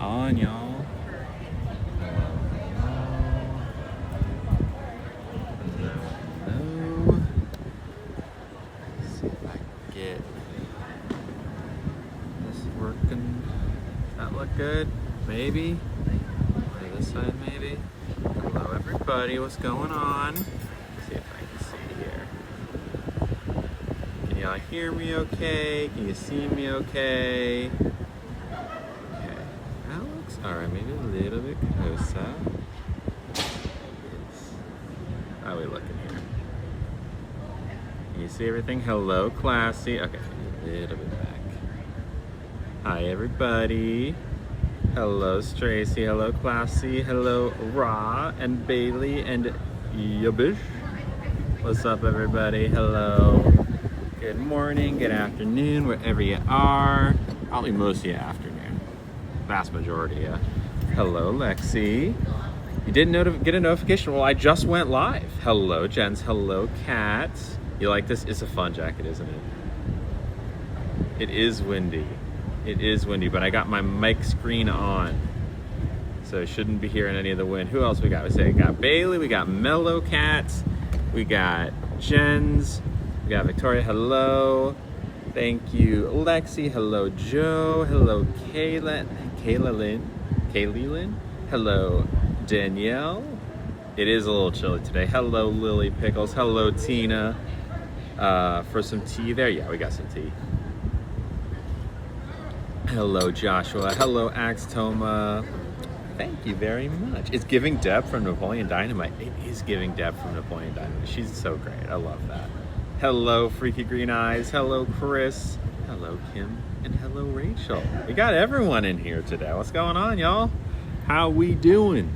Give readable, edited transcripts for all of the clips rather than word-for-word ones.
on, y'all? Hello. Let's see if I can get this working. Does that look good? Maybe. Or this side, maybe. Hello, everybody. What's going on? Let's see if I can see here. Can y'all hear me okay? Can you see me okay? Okay. That looks alright. Maybe a little bit closer. How are we looking here? Can you see everything? Hello, classy. Okay, a little bit back. Hi, everybody. Hello, Stracy. Hello, classy. Hello, Ra and Bailey and Yabish. What's up, everybody? Hello. Good morning, good afternoon, wherever you are. Probably most of you afternoon. Vast majority, yeah. Hello, Lexi. You didn't get a notification. Well, I just went live. Hello, Jens. Hello, Kat. You like this? It's a fun jacket, isn't it? It is windy. It is windy, but I got my mic screen on, so I shouldn't be hearing any of the wind. Who else we got? We got Bailey. We got Mellow Cat. We got Jens. We got Victoria. Hello. Thank you, Lexi. Hello, Joe. Hello, Kayla Lynn. Hello, Danielle. It is a little chilly today. Hello, Lily Pickles. Hello, Tina. For some tea there? Yeah, we got some tea. Hello, Joshua. Hello, Axtoma. Thank you very much. It's giving Deb from Napoleon Dynamite. It is giving Deb from Napoleon Dynamite. She's so great. I love that. Hello, Freaky Green Eyes. Hello, Chris. Hello, Kim. And hello, Rachel. We got everyone in here today. What's going on, y'all? How we doing?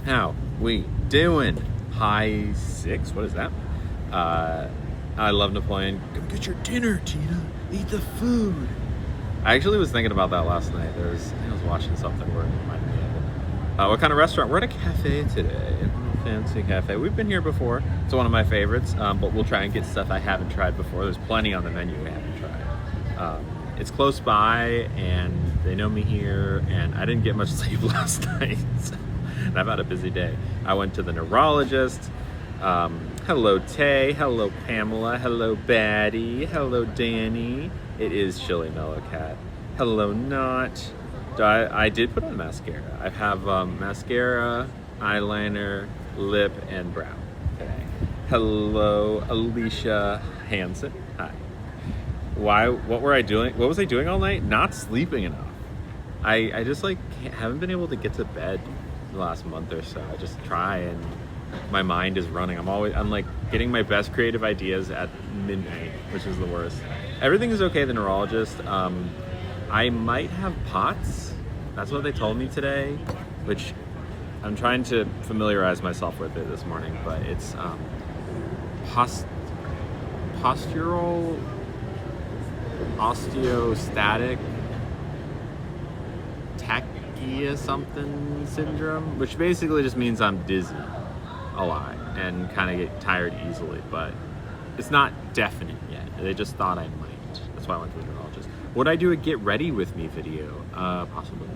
How we doing? High 6? What is that? I love Napoleon. Go get your dinner, Tina. Eat the food. I actually was thinking about that last night. I was watching something where it reminded me of it. What kind of restaurant? We're at a cafe today. A fancy cafe. We've been here before. It's one of my favorites, but we'll try and get stuff I haven't tried before. There's plenty on the menu we haven't tried. It's close by, and they know me here, and I didn't get much sleep last night. And I've had a busy day. I went to the neurologist. Hello, Tay. Hello, Pamela. Hello, Baddie. Hello, Danny. It is Chili Mellow Cat. Hello, Not. I did put on mascara. I have mascara, eyeliner, lip, and brow today. Hello, Alicia Hansen. Hi. What was I doing all night? Not sleeping enough. I just haven't been able to get to bed the last month or so. I just try and my mind is running. I'm like getting my best creative ideas at midnight, which is the worst. Everything is okay, the neurologist. I might have POTS. That's what they told me today, which I'm trying to familiarize myself with it this morning, but it's postural osteostatic tachycardia something syndrome, which basically just means I'm dizzy a lot and kind of get tired easily, but it's not definite yet. They just thought I might. That's why I went to the neurologist. Would I do a get ready with me video? Possibly.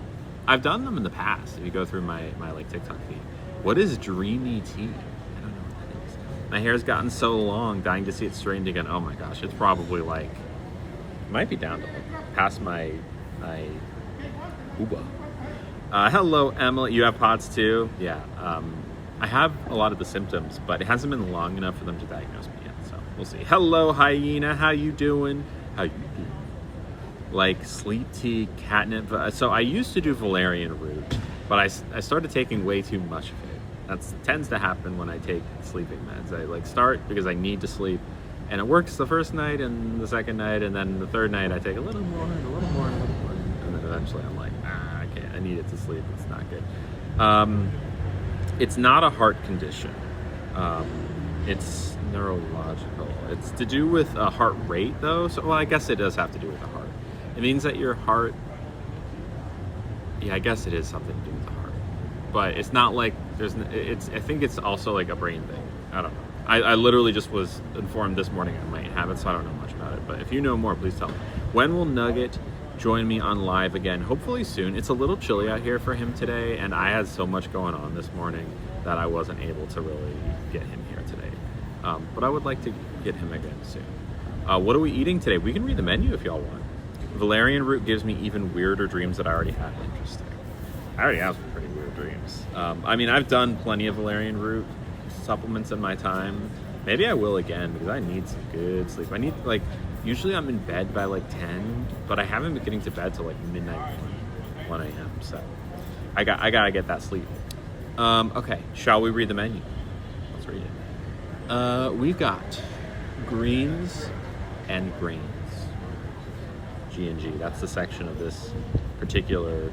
I've done them in the past. If you go through my TikTok feed. What is dreamy tea? I don't know what that is. My hair's gotten so long, dying to see it straightened again. Oh my gosh, it's probably it might be down to past my uba. Hello, Emily. You have POTS too? Yeah. I have a lot of the symptoms, but it hasn't been long enough for them to diagnose me yet, so we'll see. Hello, Hyena. How you doing? How you doing? Like sleep tea, catnip. So I used to do valerian root, but I started taking way too much of it. That tends to happen when I take sleeping meds. I start because I need to sleep, and it works the first night and the second night, and then the third night I take a little more and a little more and a little more, and then eventually I'm like, I can't. I need it to sleep. It's not good. It's not a heart condition. It's neurological. It's to do with a heart rate, though. So, well, I guess it does have to do with the heart. It means that your heart. Yeah, I guess it is something to do with the heart. But it's not like there's. I think it's also like a brain thing. I don't know. I literally just was informed this morning I might have it, so I don't know much about it. But if you know more, please tell me. When will Nugget join me on live again, hopefully soon. It's a little chilly out here for him today, and I had so much going on this morning that I wasn't able to really get him here today. But I would like to get him again soon. What are we eating today? We can read the menu if y'all want. Valerian root gives me even weirder dreams that I already had. Interesting. I already have some pretty weird dreams. I mean, I've done plenty of valerian root supplements in my time. Maybe I will again because I need some good sleep. I need, like, usually I'm in bed by like 10, but I haven't been getting to bed till like midnight, 1 a.m. So I gotta get that sleep. Okay, shall we read the menu? Let's read it. We've got greens and grains. G&G. That's the section of this particular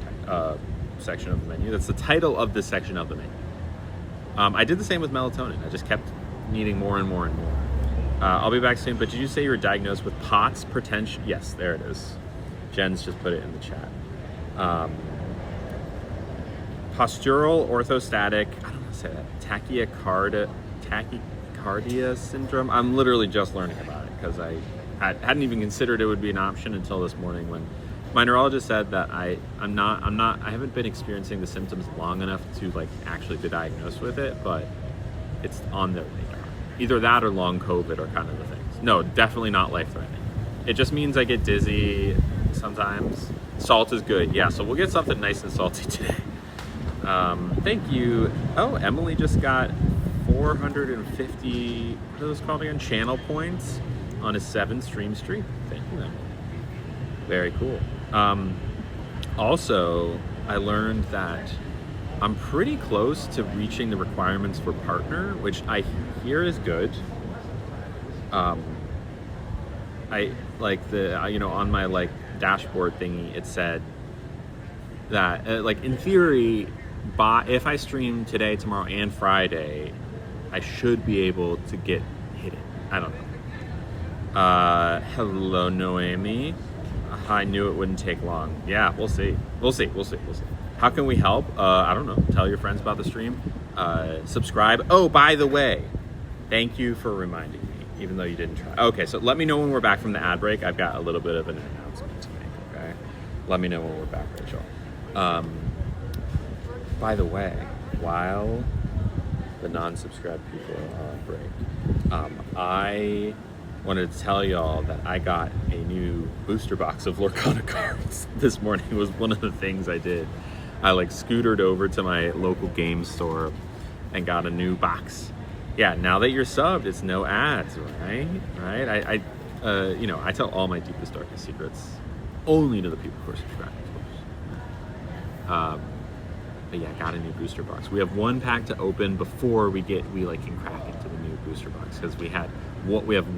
section of the menu. That's the title of this section of the menu. I did the same with melatonin. I just kept needing more and more and more. I'll be back soon, but did you say you were diagnosed with POTS, potential? Yes, there it is. Jen's just put it in the chat. Postural orthostatic, I don't know how to say that, tachycardia syndrome. I'm literally just learning about it because I hadn't even considered it would be an option until this morning when my neurologist said that I haven't been experiencing the symptoms long enough to like actually be diagnosed with it, but it's on their radar. Either that or long COVID are kind of the things. No, definitely not life-threatening. It just means I get dizzy sometimes. Salt is good. Yeah, so we'll get something nice and salty today. Thank you. Oh, Emily just got 450, what are those called again? Channel points on a 7-stream stream. Thank you, Emily. Very cool. Also, I learned that I'm pretty close to reaching the requirements for partner, which I hear is good. I like on my like dashboard thingy, it said that like in theory, if I stream today, tomorrow, and Friday, I should be able to get hit it. I don't know. Hello, Noemi. I knew it wouldn't take long. Yeah, we'll see. We'll see. How can we help? I don't know. Tell your friends about the stream. Subscribe. Oh, by the way, thank you for reminding me, even though you didn't try. Okay, so let me know when we're back from the ad break. I've got a little bit of an announcement to make, okay? Let me know when we're back, Rachel. By the way, while the non-subscribed people are on break, I wanted to tell y'all that I got a new booster box of Lorcana cards this morning. It was one of the things I did. I like scootered over to my local game store and got a new box. Yeah, now that you're subbed, it's no ads, right? Right? I tell all my deepest, darkest secrets only to the people who are subscribed, of course. But yeah, I got a new booster box. We have one pack to open before we can crack into the new booster box because we have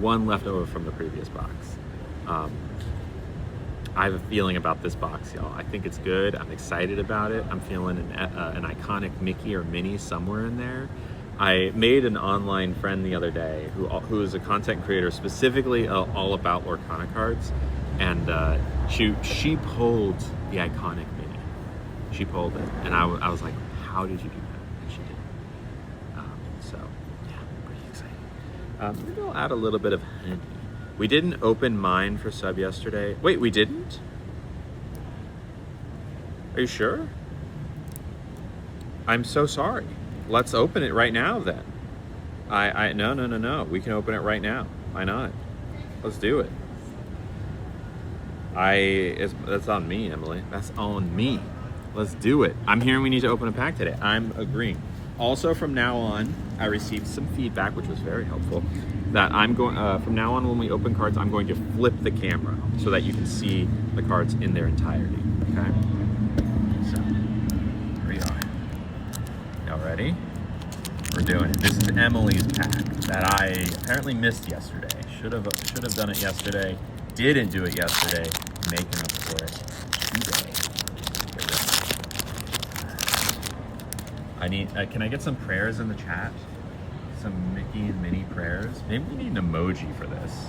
one left over from the previous box. I have a feeling about this box, y'all. I think it's good. I'm excited about it. I'm feeling an iconic Mickey or Minnie somewhere in there. I made an online friend the other day who is a content creator specifically all about Lorcana cards, and she pulled the iconic Minnie. She pulled it, and I was like, "How did you do that?" And she did. So yeah, pretty exciting. Maybe I'll add a little bit of honey. We didn't open mine for sub yesterday. Wait, we didn't? Are you sure? I'm so sorry. Let's open it right now then. No. We can open it right now. Why not? Let's do it. That's on me, Emily. That's on me. Let's do it. I'm hearing we need to open a pack today. I'm agreeing. Also, from now on, I received some feedback, which was very helpful, that I'm going, from now on when we open cards, I'm going to flip the camera so that you can see the cards in their entirety, okay? So, here we are. Y'all ready? We're doing it. This is Emily's pack that I apparently missed yesterday. Should have done it yesterday. Didn't do it yesterday. Making up for it today. Can I get some prayers in the chat? Some Mickey and Minnie prayers? Maybe we need an emoji for this.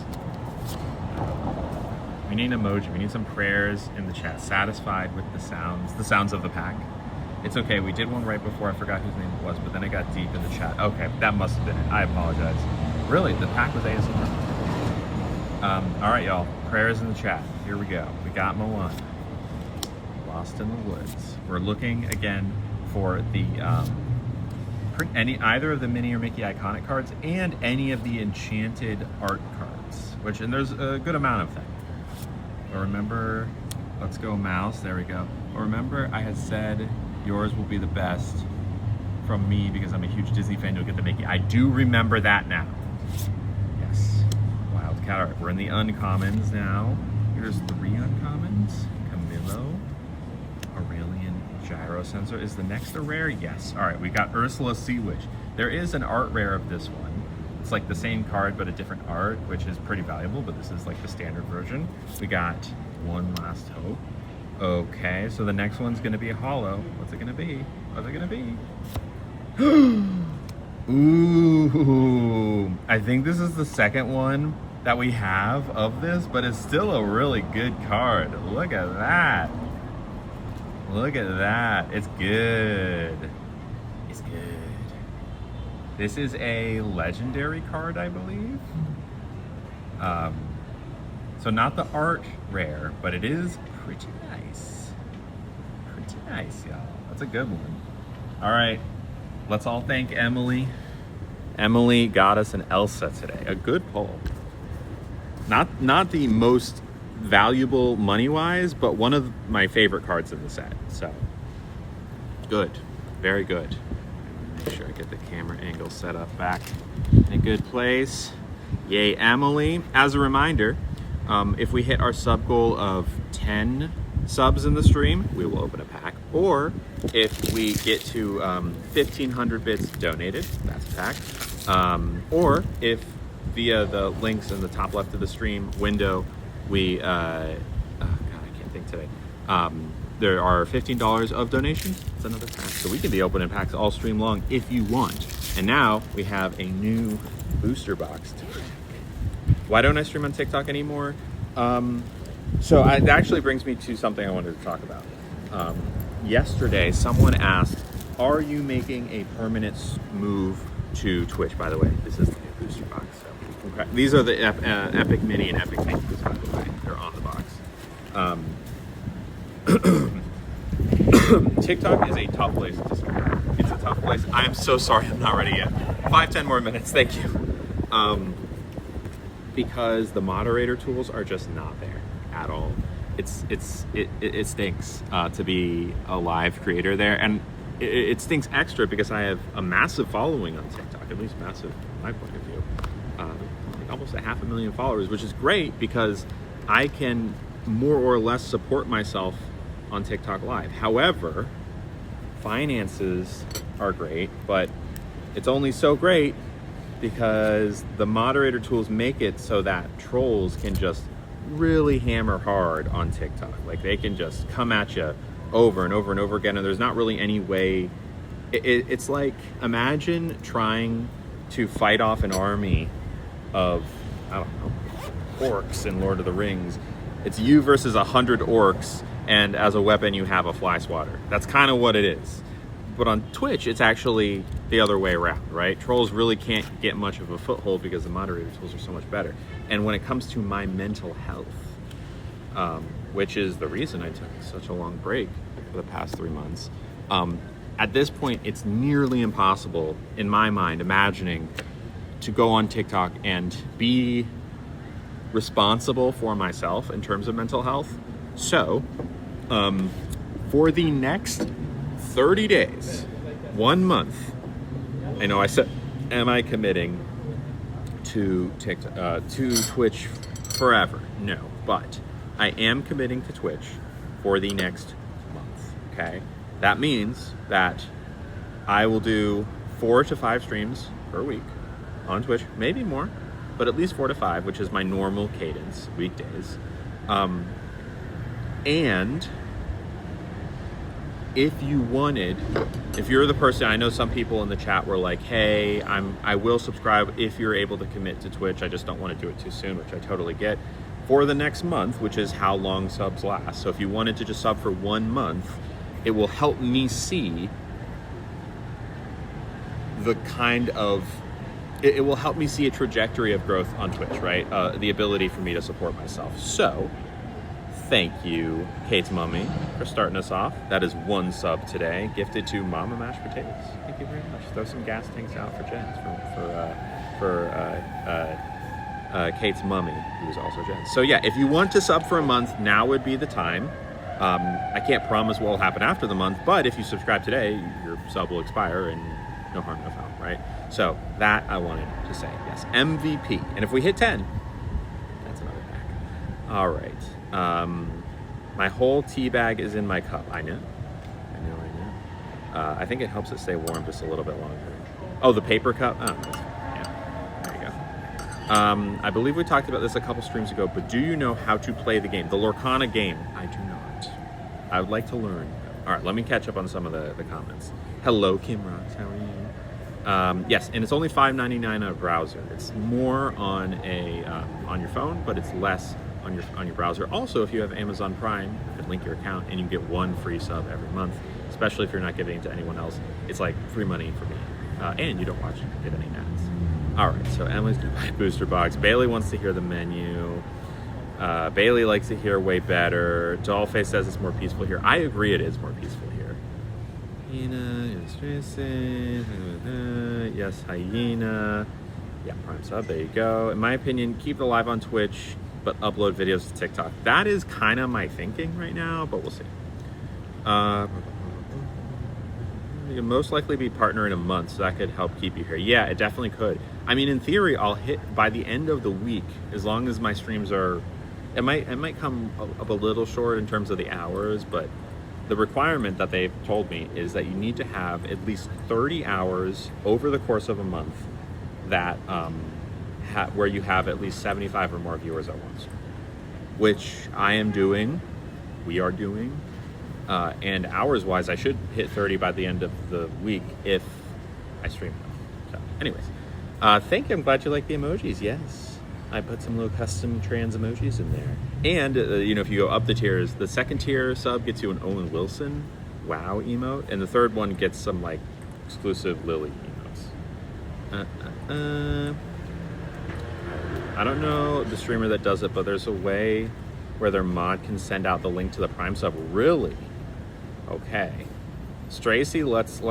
We need an emoji. We need some prayers in the chat. Satisfied with the sounds of the pack. It's okay. We did one right before. I forgot whose name it was, but then it got deep in the chat. Okay, that must have been it. I apologize. Really, the pack was ASMR. All right, y'all. Prayers in the chat. Here we go. We got Moana. Lost in the Woods. We're looking again for the either of the Minnie or Mickey iconic cards and any of the enchanted art cards, and there's a good amount of them. But remember, let's go mouse, there we go. But remember, I had said yours will be the best from me because I'm a huge Disney fan. You'll get the Mickey. I do remember that now. Yes. Wildcat. All right, we're in the uncommons now. Here's 3 uncommons. Camillo. Aurelian Gyro Sensor. Is the next a rare? Yes. All right, we got Ursula Sea Witch. There is an art rare of this one. It's like the same card, but a different art, which is pretty valuable, but this is like the standard version. We got One Last Hope. Okay, so the next one's gonna be a holo. What's it gonna be? What's it gonna be? Ooh, I think this is the second one that we have of this, but it's still a really good card. Look at that. Look at that. It's good. It's good. This is a legendary card, I believe. So not the art rare, but it is pretty nice. Pretty nice, y'all. That's a good one. All right. Let's all thank Emily. Emily got us an Elsa today. A good pull. Not the most valuable money-wise, but one of my favorite cards in the set. So, good. Very good. Make sure I get the camera angle set up back in a good place. Yay, Emily. As a reminder, if we hit our sub goal of 10 subs in the stream, we will open a pack. Or if we get to 1,500 bits donated, that's a pack. Or if via the links in the top left of the stream window, we, God, I can't think today. There are $15 of donations. It's another pack. So we can be opening packs all stream long if you want. And now we have a new booster box to protect. Why don't I stream on TikTok anymore? So that actually brings me to something I wanted to talk about. Yesterday, someone asked, are you making a permanent move to Twitch? By the way, this is the new booster box. So, okay. These are the Epic Mini and Epic Minis, by the way. They're on the box. TikTok is a tough place to start. It's a tough place. I am so sorry I'm not ready yet. 5-10 more minutes, thank you. Because the moderator tools are just not there at all. It stinks to be a live creator there, and it stinks extra because I have a massive following on TikTok, at least massive from my point of view. Like almost 500,000 followers, which is great because I can more or less support myself on TikTok Live. However, finances are great, but it's only so great because the moderator tools make it so that trolls can just really hammer hard on TikTok. Like they can just come at you over and over and over again, and there's not really any way. It's like, imagine trying to fight off an army of, I don't know, orcs in Lord of the Rings. It's you versus 100 orcs, and as a weapon you have a fly swatter. That's kind of what it is. But on Twitch, it's actually the other way around, right? Trolls really can't get much of a foothold because the moderator tools are so much better. And when it comes to my mental health, which is the reason I took such a long break for the past 3 months, at this point, it's nearly impossible, in my mind, imagining to go on TikTok and be responsible for myself in terms of mental health. So, for the next 30 days, 1 month, I know I said, am I committing to TikTok, to Twitch forever? No, but I am committing to Twitch for the next month, okay? That means that I will do 4 to 5 streams per week on Twitch, maybe more, but at least 4 to 5, which is my normal cadence, weekdays. And if you wanted, if you're the person, I know some people in the chat were like, hey, I will subscribe if you're able to commit to Twitch. I just don't want to do it too soon, which I totally get. For the next month, which is how long subs last. So if you wanted to just sub for 1 month, it will help me see the kind of, it will help me see a trajectory of growth on Twitch, right? The ability for me to support myself. So Thank you, Kate's Mummy, for starting us off. That is 1 sub today, gifted to Mama Mashed Potatoes. Thank you very much. Throw some gas tanks out for Jens, for Kate's Mummy, who is also Jens. So yeah, if you want to sub for a month, now would be the time. I can't promise what will happen after the month, but if you subscribe today, your sub will expire and no harm, no foul, right? So that I wanted to say, yes, MVP. And if we hit 10, that's another pack. All right. My whole tea bag is in my cup. I know. I think it helps it stay warm just a little bit longer. Oh, the paper cup? Oh, that's fine. Yeah, there you go. I believe we talked about this a couple streams ago, but do you know how to play the game? The Lorcana game? I do not. I would like to learn. All right, let me catch up on some of the comments. Hello, Kim Rocks. How are you? Yes, and it's only $5.99 on a browser. It's more on your phone, but it's less on your browser. Also, if you have Amazon Prime, you can link your account and you get 1 free sub every month. Especially if you're not giving it to anyone else, it's like free money for me, and you don't get any ads. All right, so Emily's gonna buy a booster box. Bailey wants to hear the menu. Bailey likes to hear way better. Dollface says it's more peaceful here. I agree, it is more peaceful here. Yes, hyena. Yeah, Prime sub. There you go. In my opinion, keep it live on Twitch, but upload videos to TikTok. That is kind of my thinking right now, but we'll see. You'll most likely be partner in a month, so that could help keep you here. Yeah, it definitely could. I mean, in theory, I'll hit by the end of the week, as long as my streams are. It might come up a little short in terms of the hours, but the requirement that they've told me is that you need to have at least 30 hours over the course of a month that where you have at least 75 or more viewers at once, which I am doing. We are doing. And hours-wise, I should hit 30 by the end of the week if I stream enough. So, anyways, thank you. I'm glad you like the emojis. Yes, I put some little custom trans emojis in there. And if you go up the tiers, the 2nd tier sub gets you an Owen Wilson wow emote, and the 3rd one gets some like exclusive Lily emotes. I don't know the streamer that does it, but there's a way where their mod can send out the link to the Prime sub. Really? Okay. Stracy, let's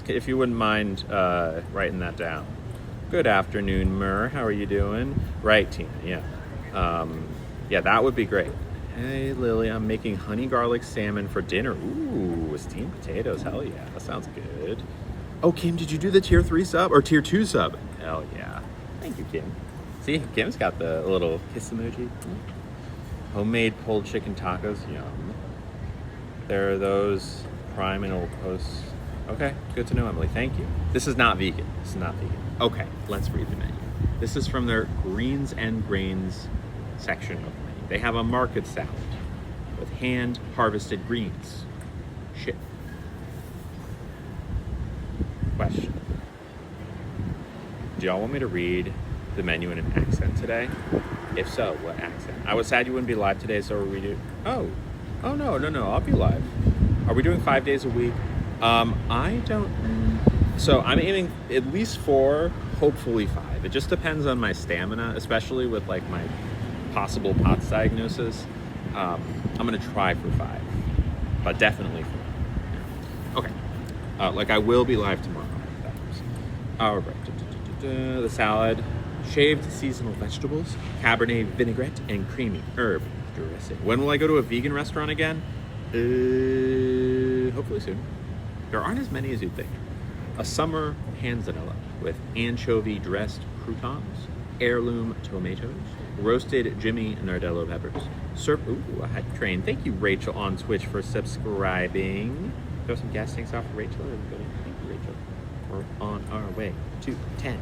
if you wouldn't mind writing that down. Good afternoon, Mur. How are you doing? Right, Tina. Yeah. Yeah, that would be great. Hey, Lily, I'm making honey garlic salmon for dinner. Ooh, with steamed potatoes. Hell yeah, that sounds good. Oh, Kim, did you do the tier 3 sub or tier 2 sub? Hell yeah. Thank you, Kim. See, Kim's got the little kiss emoji. Homemade pulled chicken tacos, yum. There are those Prime and it'll post. Okay, good to know, Emily. Thank you. This is not vegan. Okay, let's read the menu. This is from their greens and grains section of the menu. They have a market salad with hand harvested greens. Shit. Question. Do y'all want me to read the menu in an accent today? If so, what accent? I was sad you wouldn't be live today, so are we do? Oh no, I'll be live. Are we doing 5 days a week? I don't. So I'm aiming at least 4, hopefully 5. It just depends on my stamina, especially with like my possible POTS diagnosis. I'm gonna try for 5, but definitely 4. Okay. Like I will be live tomorrow. All right. The salad. Shaved seasonal vegetables, Cabernet vinaigrette, and creamy herb dressing. When will I go to a vegan restaurant again? Hopefully soon. There aren't as many as you'd think. A summer panzanella with anchovy dressed croutons, heirloom tomatoes, roasted Jimmy Nardello peppers. I had to train. Thank you, Rachel, on Twitch for subscribing. Throw some gas tanks out for Rachel. Everybody. Thank you, Rachel. We're on our way to 10.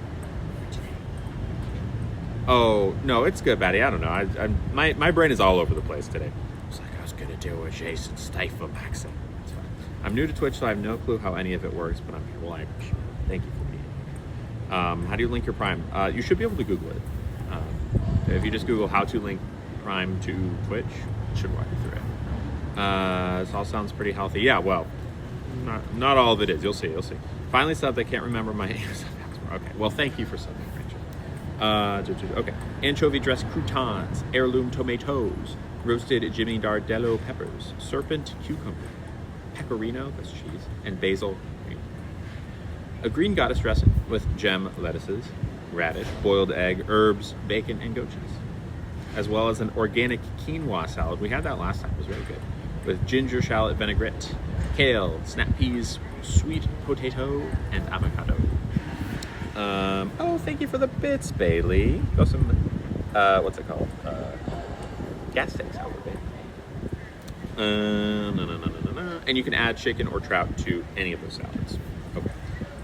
Oh, no, it's good, Batty. I don't know. My brain is all over the place today. It's like I was going to do a Jason Statham accent. It's fine. I'm new to Twitch, so I have no clue how any of it works, but I'm here. Well, I appreciate it. Thank you for being here. How do you link your Prime? You should be able to Google it. If you just Google how to link Prime to Twitch, it should walk you through it. This all sounds pretty healthy. Yeah, well, not all of it is. You'll see. Finally subbed. I can't remember my Amazon password. Okay, well, thank you for subbing. Okay, anchovy dressed croutons, heirloom tomatoes, roasted Jimmy Dardello peppers, serpent cucumber, pecorino, that's cheese, and basil cream. A green goddess dressing with gem lettuces, radish, boiled egg, herbs, bacon, and goat cheese. As well as an organic quinoa salad. We had that last time, it was very good. With ginger shallot vinaigrette, kale, snap peas, sweet potato, and avocado. Oh, thank you for the bits, Bailey. Got some, what's it called? Gas tank salad, babe. And you can add chicken or trout to any of those salads. Okay.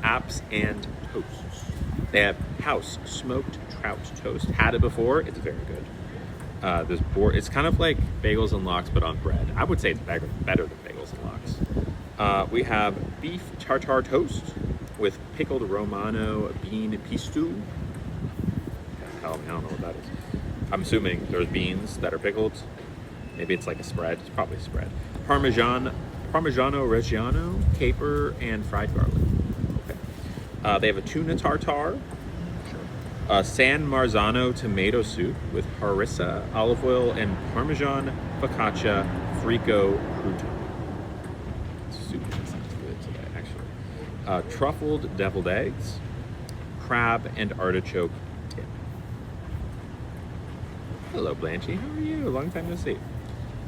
Apps and toasts. They have house smoked trout toast. Had it before. It's very good. It's kind of like bagels and lox, but on bread. I would say it's better than bagels and lox. We have beef tartare toast with pickled Romano bean pistou. I don't know what that is. I'm assuming there's beans that are pickled. Maybe it's like a spread. It's probably a spread. Parmesan, Parmigiano Reggiano, caper, and fried garlic. Okay. They have a tuna tartare. San Marzano tomato soup with harissa, olive oil, and Parmesan focaccia frico crouton. Soup sounds good today, actually. Truffled deviled eggs, crab, and artichoke dip. Hello, Blanchie. How are you? Long time no see.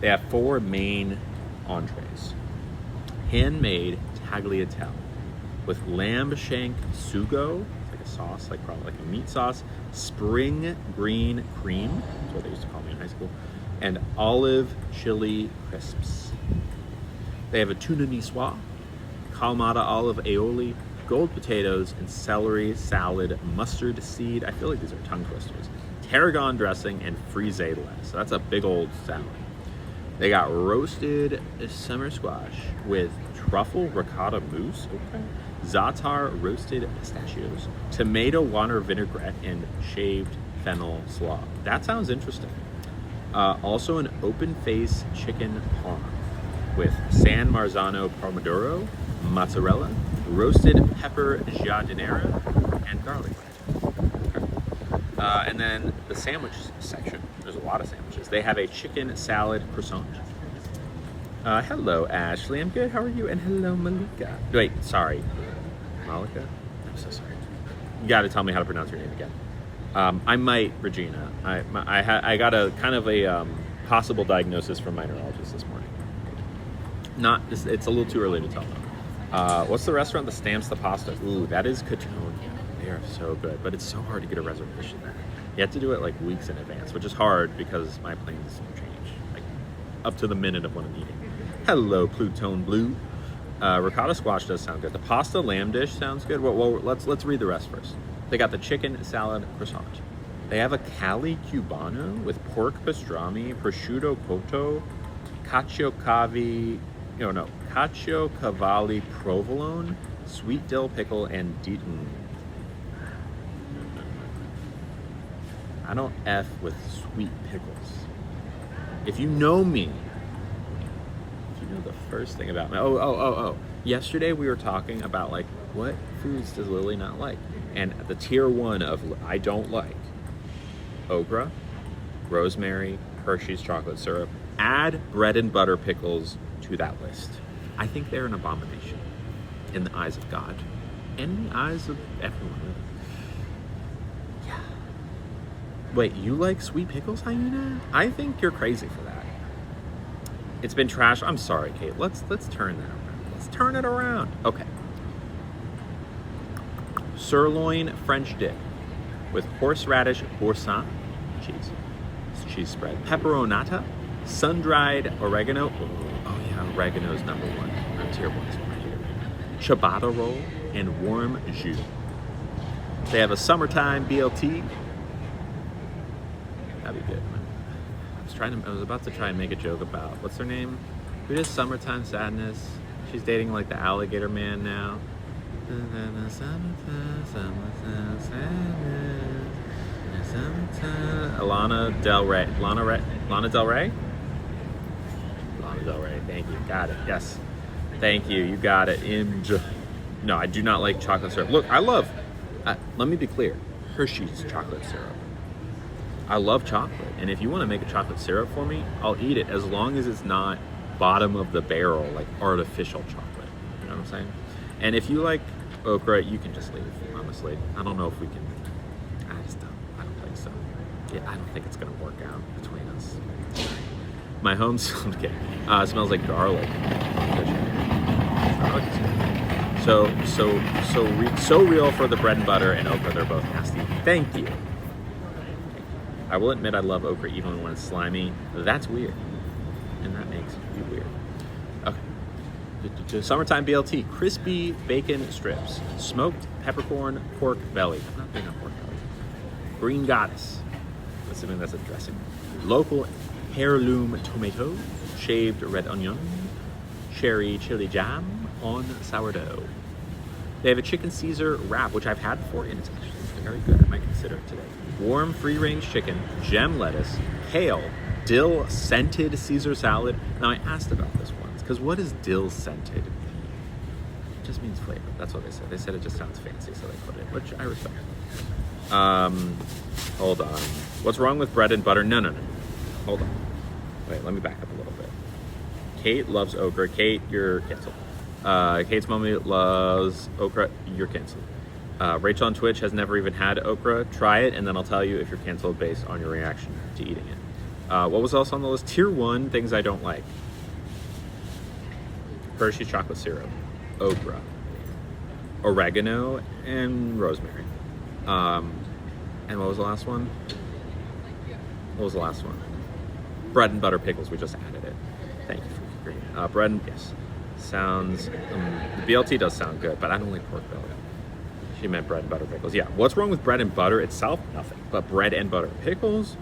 They have 4 main entrees. Handmade tagliatelle with lamb shank sugo, a sauce, like probably like a meat sauce, spring green cream, that's what they used to call me in high school, and olive chili crisps. They have a tuna niçoise, Kalamata olive aioli, gold potatoes, and celery salad, mustard seed, I feel like these are tongue twisters, tarragon dressing, and frise lettuce. So that's a big old salad. They got roasted summer squash with truffle ricotta mousse, okay, za'atar roasted pistachios, tomato water vinaigrette, and shaved fennel slaw. That sounds interesting. Also an open face chicken parm with San Marzano pomodoro, mozzarella, roasted pepper giardiniera, and garlic bread. Okay. And then the sandwich section. There's a lot of sandwiches. They have a chicken salad croissant. Hello, Ashley. I'm good. How are you? And hello, Malika. Wait, sorry. Malika? I'm so sorry. You got to tell me how to pronounce your name again. I might, Regina. I got a kind of a possible diagnosis from my neurologist this morning. It's a little too early to tell them. What's the restaurant that stamps the pasta? Ooh, that is Catonia. They are so good, but it's so hard to get a reservation there. You have to do it like weeks in advance, which is hard because my plans change like up to the minute of when I'm eating. Hello, Plutone Blue. Ricotta squash does sound good. The pasta lamb dish sounds good. Well, let's read the rest first. They got the chicken salad croissant. They have a Cali Cubano with pork pastrami, prosciutto cotto, cacio cavalli provolone, sweet dill pickle, and I don't F with sweet pickles. If you know me, if you know the first thing about me. Oh. Yesterday we were talking about like what foods does Lily not like? And the tier 1 of I don't like: okra, rosemary, Hershey's chocolate syrup. Add bread and butter pickles to that list. I think they're an abomination in the eyes of God and in the eyes of everyone. Yeah. Wait, you like sweet pickles, Hyena? I think you're crazy for that. It's been trash. I'm sorry, Kate. Let's turn that around. Let's turn it around. Okay. Sirloin French dip with horseradish boursin cheese. It's cheese spread. Pepperonata, sun-dried oregano. Oh yeah, oregano's number 1. I'm tier 1 right here. Ciabatta roll and warm jus. They have a summertime BLT. That'd be good. I was about to try and make a joke about what's her name? Who does Summertime Sadness? She's dating like the alligator man now. Lana Del Rey. Lana Del Rey? Lana Del Rey. Thank you. Got it. Yes. Thank you. You got it. No, I do not like chocolate syrup. Look, I love. Let me be clear. Hershey's chocolate syrup. I love chocolate, and if you want to make a chocolate syrup for me, I'll eat it as long as it's not bottom of the barrel, like artificial chocolate. You know what I'm saying? And if you like okra, you can just leave, honestly. I don't know if we can, I don't think so. Yeah, I don't think it's gonna work out between us. My home smells like garlic. Garlic is good. So real for the bread and butter and okra, they're both nasty. Thank you. I will admit I love okra even when it's slimy. That's weird. And that makes you weird. Okay. Summertime BLT. Crispy bacon strips. Smoked peppercorn pork belly. I'm not big on pork belly. Green goddess. Assuming that's a dressing. Local heirloom tomato. Shaved red onion. Cherry chili jam on sourdough. They have a chicken Caesar wrap, which I've had before, and it's actually very good. I might consider it today. Warm free-range chicken, gem lettuce, kale, dill scented Caesar salad. Now I asked about this once, because what is dill scented? It just means flavor. That's what they said. They said it just sounds fancy, so they put it, which I respect. Hold on. What's wrong with bread and butter? No. Hold on. Wait, let me back up a little bit. Kate loves okra. Kate, you're canceled. Kate's mommy loves okra. You're canceled. Rachel on Twitch has never even had okra. Try it, and then I'll tell you if you're canceled based on your reaction to eating it. What was else on the list? Tier 1, things I don't like. Hershey's chocolate syrup, okra, oregano, and rosemary. And what was the last one? Bread and butter pickles. We just added it. Thank you for agreeing. Bread and, yes. Sounds, the BLT does sound good, but I don't like pork belly. She meant bread and butter pickles. Yeah, what's wrong with bread and butter itself? Nothing. But bread and butter pickles,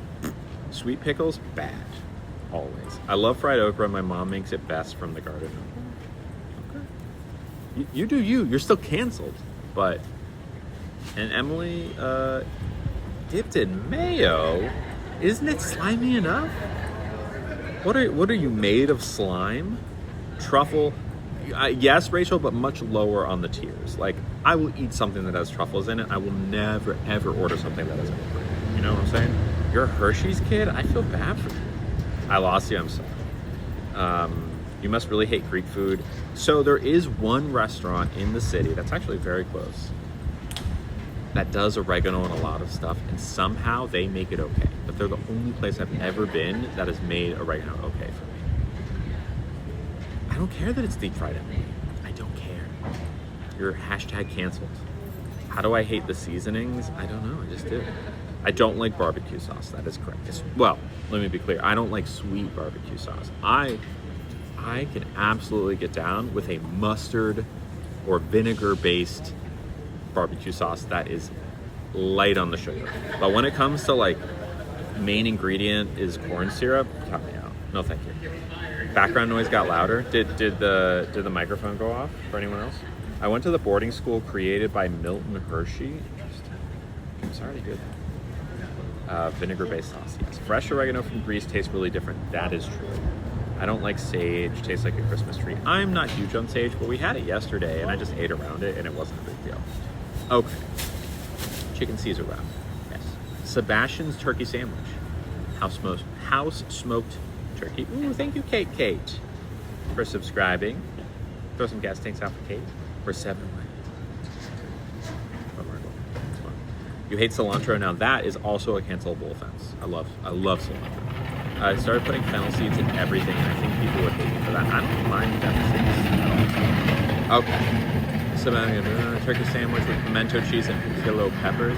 sweet pickles, bad. Always. I love fried okra. My mom makes it best from the garden. Okay. You do you. You're still canceled. But, and Emily, dipped in mayo? Isn't it slimy enough? What are you made of slime? Truffle? Yes, Rachel, but much lower on the tiers. Like, I will eat something that has truffles in it. I will never, ever order something that has okra. You know what I'm saying? You're a Hershey's kid? I feel bad for you. I lost you, I'm sorry. You must really hate Greek food. So there is one restaurant in the city that's actually very close that does oregano and a lot of stuff, and somehow they make it okay. But they're the only place I've ever been that has made oregano okay for me. I don't care that it's deep fried Emily. I don't care. You're hashtag canceled. How do I hate the seasonings? I don't know, I just do. I don't like barbecue sauce, that is correct. Well, let me be clear, I don't like sweet barbecue sauce. I can absolutely get down with a mustard or vinegar-based barbecue sauce that is light on the sugar. But when it comes to like main ingredient is corn syrup, cut me out. No thank you. Background noise got louder. Did the microphone go off for anyone else? I went to the boarding school created by Milton Hershey. Interesting. I'm sorry to hear that. Vinegar-based sauce, yes. Fresh oregano from Greece tastes really different. That is true. I don't like sage. Tastes like a Christmas tree. I'm not huge on sage, but we had it yesterday, and I just ate around it, and it wasn't a big deal. Okay. Chicken Caesar wrap. Yes. Sebastian's turkey sandwich. House smoked turkey. Ooh, thank you, Kate, for subscribing. Throw some gas tanks out for Kate. We're 7 away. You hate cilantro. Now that is also a cancelable offense. I love cilantro. I started putting fennel seeds in everything, and I think people would hate me for that. I don't mind that. Okay. So I'm going to do a turkey sandwich with pimento cheese and piccolo peppers,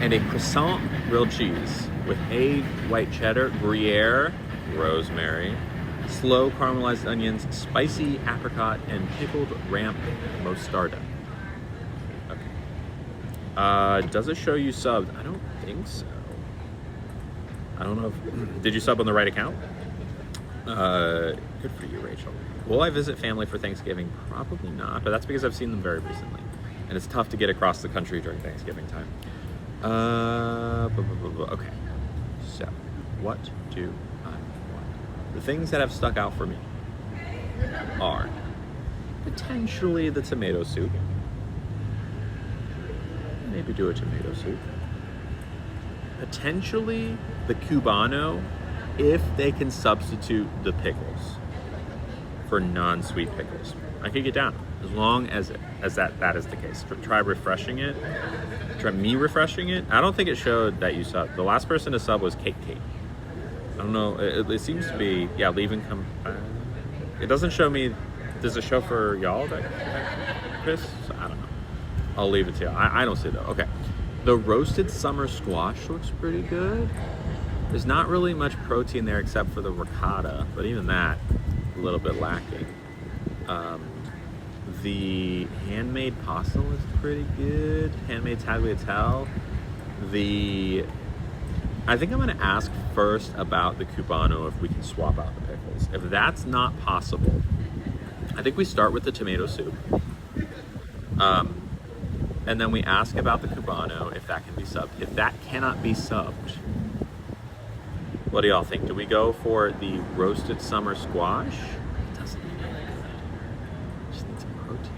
and a croissant grilled cheese with egg, white cheddar, Gruyere, rosemary, slow caramelized onions, spicy apricot, and pickled ramp mostarda. Okay. Does it show you subbed? I don't think so. I don't know if... Did you sub on the right account? Good for you, Rachel. Will I visit family for Thanksgiving? Probably not, but that's because I've seen them very recently. And it's tough to get across the country during Thanksgiving time. Okay. So, what do I want? The things that have stuck out for me are potentially the tomato soup. Maybe do a tomato soup. potentially the Cubano, if they can substitute the pickles for non-sweet pickles. I could get down as long as that is the case. Try refreshing it. Try me refreshing it. I don't think it showed that you subbed. The last person to sub was Kate. I don't know. It seems to be, yeah, leaving it doesn't show me. Does it show for y'all that Chris? I don't know. I'll leave it to you. I don't see it though. Okay. The roasted summer squash looks pretty good. There's not really much protein there except for the ricotta, but even that, a little bit lacking. The handmade pasta looks pretty good. Handmade tagliatelle. I think I'm gonna ask first about the Cubano if we can swap out the pickles. If that's not possible, I think we start with the tomato soup. And then we ask about the Cubano if that can be subbed. If that cannot be subbed, what do y'all think? Do we go for the roasted summer squash? It doesn't need any good. Just need some protein.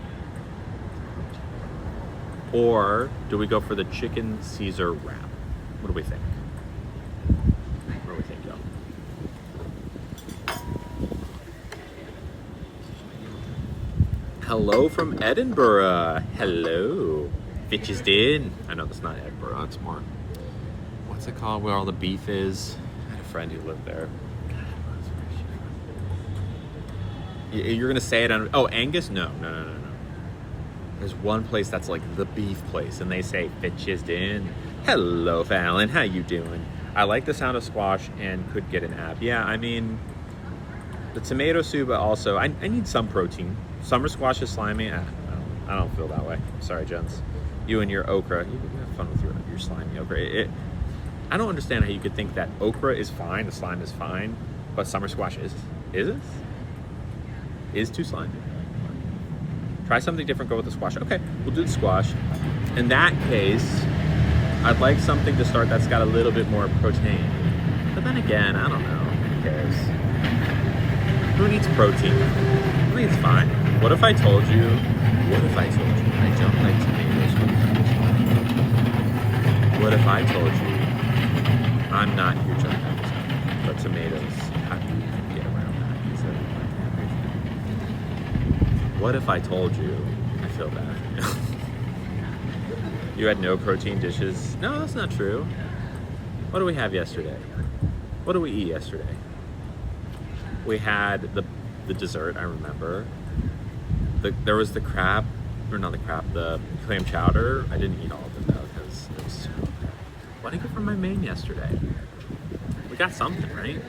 Or do we go for the chicken Caesar wrap? What do we think? What do we think, y'all? Hello from Edinburgh. Hello. Bitches did. I know that's not Edinburgh, it's more, what's it called where all the beef is? I had a friend who lived there. You're gonna say it on, oh, Angus? No. There's one place that's like the beef place and they say bitches did. Hello, Fallon, how you doing? I like the sound of squash and could get an ab. Yeah, I mean, the tomato soup also, I need some protein. Summer squash is slimy. I don't feel that way. Sorry, gents. You and your okra. You have fun with your slimy okra. I don't understand how you could think that okra is fine, the slime is fine, but summer squash is it? Is too slimy. Try something different, go with the squash. Okay, we'll do the squash. In that case, I'd like something to start that's got a little bit more protein. But then again, I don't know. Who cares? Who needs protein? I think it's fine. What if I told you I don't like tomatoes with vegetables? What if I told you I'm not huge on that, but tomatoes, how do you even get around that? Is that what if I told you, I feel bad. You had no protein dishes? No, that's not true. What did we have yesterday? What did we eat yesterday? We had the dessert, I remember. There was the crab, or not the crab, the clam chowder. I didn't eat all of it though, because it was so good. What did I get from my main yesterday? We got something, right?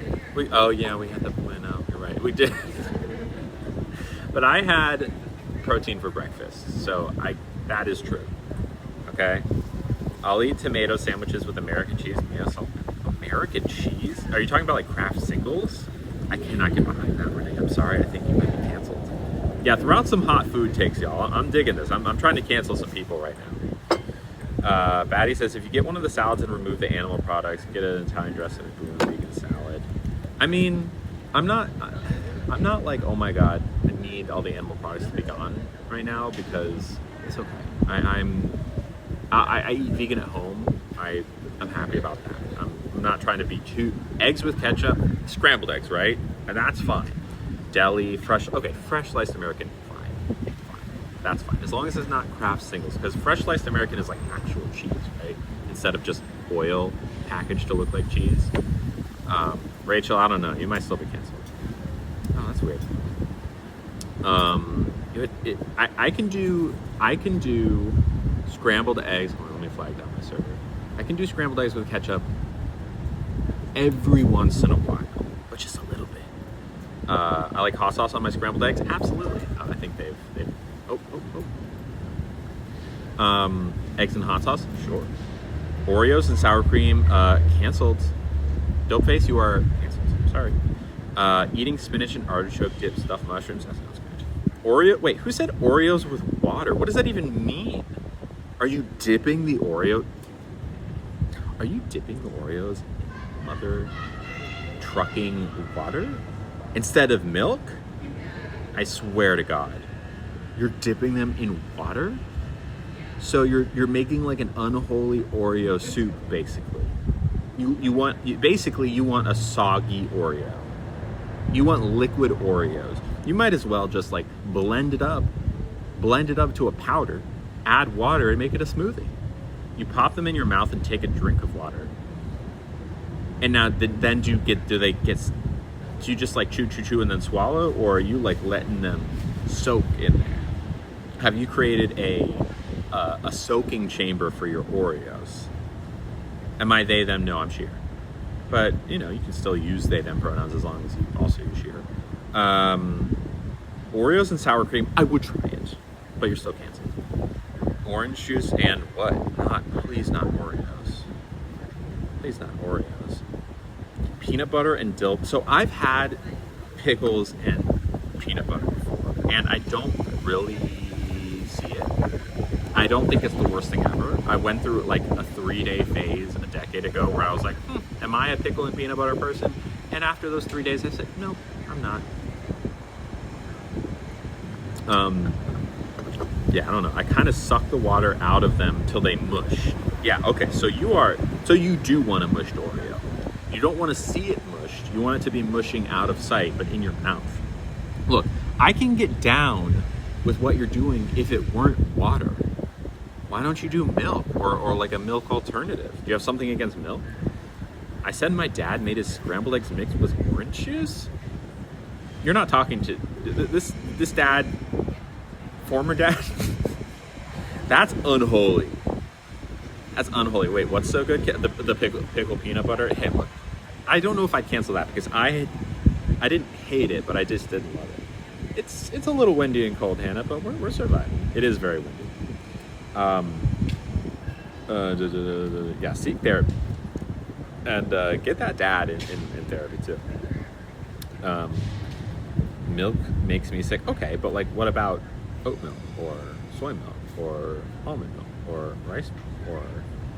Oh yeah, we had the bueno. You're right, we did. But I had protein for breakfast, so that is true. Okay? I'll eat tomato sandwiches with American cheese. Yes, American cheese? Are you talking about like Kraft singles? I cannot get behind that, Renee. I'm sorry, I think you might be canceled. Yeah, throw out some hot food takes, y'all. I'm digging this. I'm trying to cancel some people right now. Batty says, if you get one of the salads and remove the animal products, get an Italian dressing and a vegan salad. I mean, I'm not like, oh my God, I need all the animal products to be gone right now, because it's okay. I eat vegan at home. I'm happy about that. I'm not trying to be too, eggs with ketchup, scrambled eggs, right? And that's fine. Deli, fresh sliced American, fine. That's fine. As long as it's not Kraft singles, because fresh sliced American is like actual cheese, right? Instead of just oil packaged to look like cheese. Rachel, I don't know. You might still be canceled. Oh, that's weird. I can do scrambled eggs. Hold on, let me flag down my server. I can do scrambled eggs with ketchup every once in a while, but just a little bit. I like hot sauce on my scrambled eggs. Absolutely. I think they've. Eggs and hot sauce. Sure. Oreos and sour cream. Canceled. Dope face, you are canceled. Sorry. Eating spinach and artichoke dip stuffed mushrooms. That sounds good. Wait, who said Oreos with water? What does that even mean? Are you dipping the Oreos in mother trucking water instead of milk? I swear to God. You're dipping them in water? So you're making like an unholy Oreo soup, basically. basically you want a soggy Oreo. You want liquid Oreos. You might as well just like blend it up to a powder, add water, and make it a smoothie. You pop them in your mouth and take a drink of water. And now, then do you just like chew and then swallow, or are you like letting them soak in there? Have you created a soaking chamber for your Oreos? Am I they, them? No, I'm she, her. But, you can still use they, them pronouns as long as you also use she, her. Oreos and sour cream, I would try it, but you're still canceled. Orange juice and what? Please not Oreos. Please not Oreos. Peanut butter and dill. So I've had pickles and peanut butter before, and I don't really see it. I don't think it's the worst thing ever. I went through like a 3-day phase a decade ago where I was like, am I a pickle and peanut butter person? And after those 3 days, I said, no, I'm not. Yeah, I don't know. I kind of suck the water out of them till they mush. Yeah, okay, so you do want a mushed Oreo. You don't want to see it mushed. You want it to be mushing out of sight, but in your mouth. Look, I can get down with what you're doing if it weren't water. Why don't you do milk or like a milk alternative? Do you have something against milk? I said my dad made his scrambled eggs mixed with orange juice. You're not talking to this dad, former dad. That's unholy. That's unholy. Wait, what's so good? The pickle peanut butter. Hey, look, I don't know if I'd cancel that because I didn't hate it, but I just didn't love it. It's a little windy and cold, Hannah, but we're surviving. It is very windy. Yeah, seek therapy. And get that dad in therapy too. Milk makes me sick. Okay, but like what about oat milk or soy milk or almond milk or rice milk, or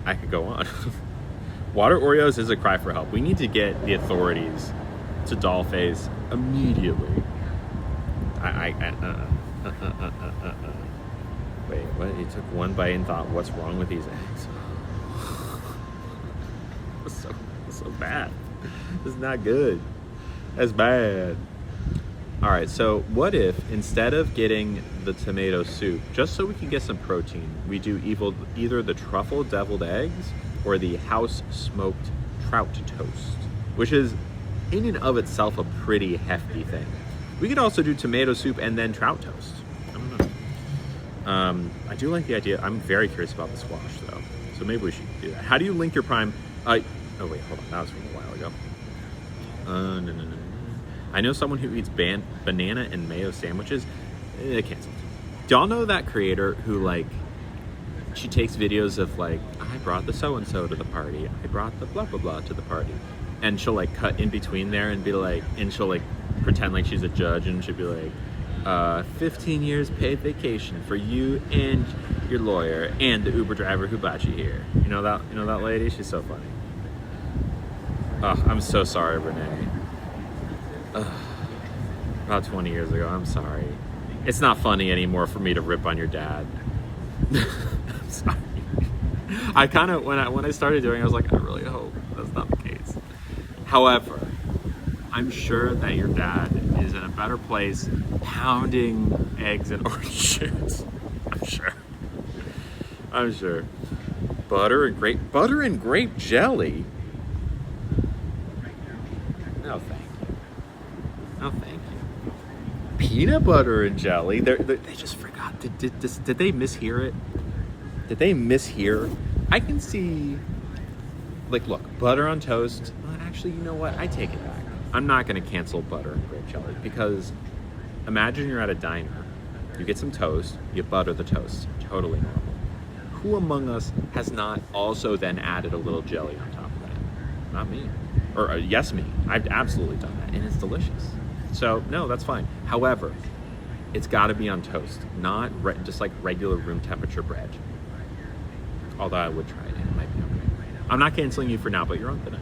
I could go on. Water Oreos is a cry for help. We need to get the authorities to doll face immediately. Wait, what? He took one bite and thought, what's wrong with these eggs? It's so bad. It's not good. That's bad. All right, so what if instead of getting the tomato soup, just so we can get some protein, we do either the truffle deviled eggs or the house smoked trout toast, which is in and of itself a pretty hefty thing. We could also do tomato soup and then trout toast. I don't know. I do like the idea. I'm very curious about the squash though, so maybe we should do that. How do you link your Prime? Oh wait, hold on, that was from a while ago. No. I know someone who eats banana and mayo sandwiches. Canceled. Do y'all know that creator who like, she takes videos of like, I brought the so-and-so to the party. I brought the blah, blah, blah to the party. And she'll like cut in between there and be like, and she'll like pretend like she's a judge and she'll be like, 15 years paid vacation for you and your lawyer and the Uber driver who brought you here. You know that lady? She's so funny. Oh, I'm so sorry, Renee. About 20 years ago, I'm sorry. It's not funny anymore for me to rip on your dad. I'm sorry. I kind of, when I started doing it, I was like, I really hope that's not the case. However, I'm sure that your dad is in a better place pounding eggs and orange juice. I'm sure. Butter and grape jelly? No, thank you. No, thank you. Peanut butter and jelly? They just forgot. Did they mishear it? Did they mishear? I can see, like, look, butter on toast. Well, actually, you know what? I take it back. I'm not going to cancel butter and grape jelly because imagine you're at a diner. You get some toast. You butter the toast. Totally normal. Who among us has not also then added a little jelly on top of that? Not me. Or yes, me. I've absolutely done that, and it's delicious. So no, that's fine. However, it's got to be on toast, not just like regular room temperature bread. Although I would try it, and it might be okay. I'm not canceling you for now, but you're on thin ice.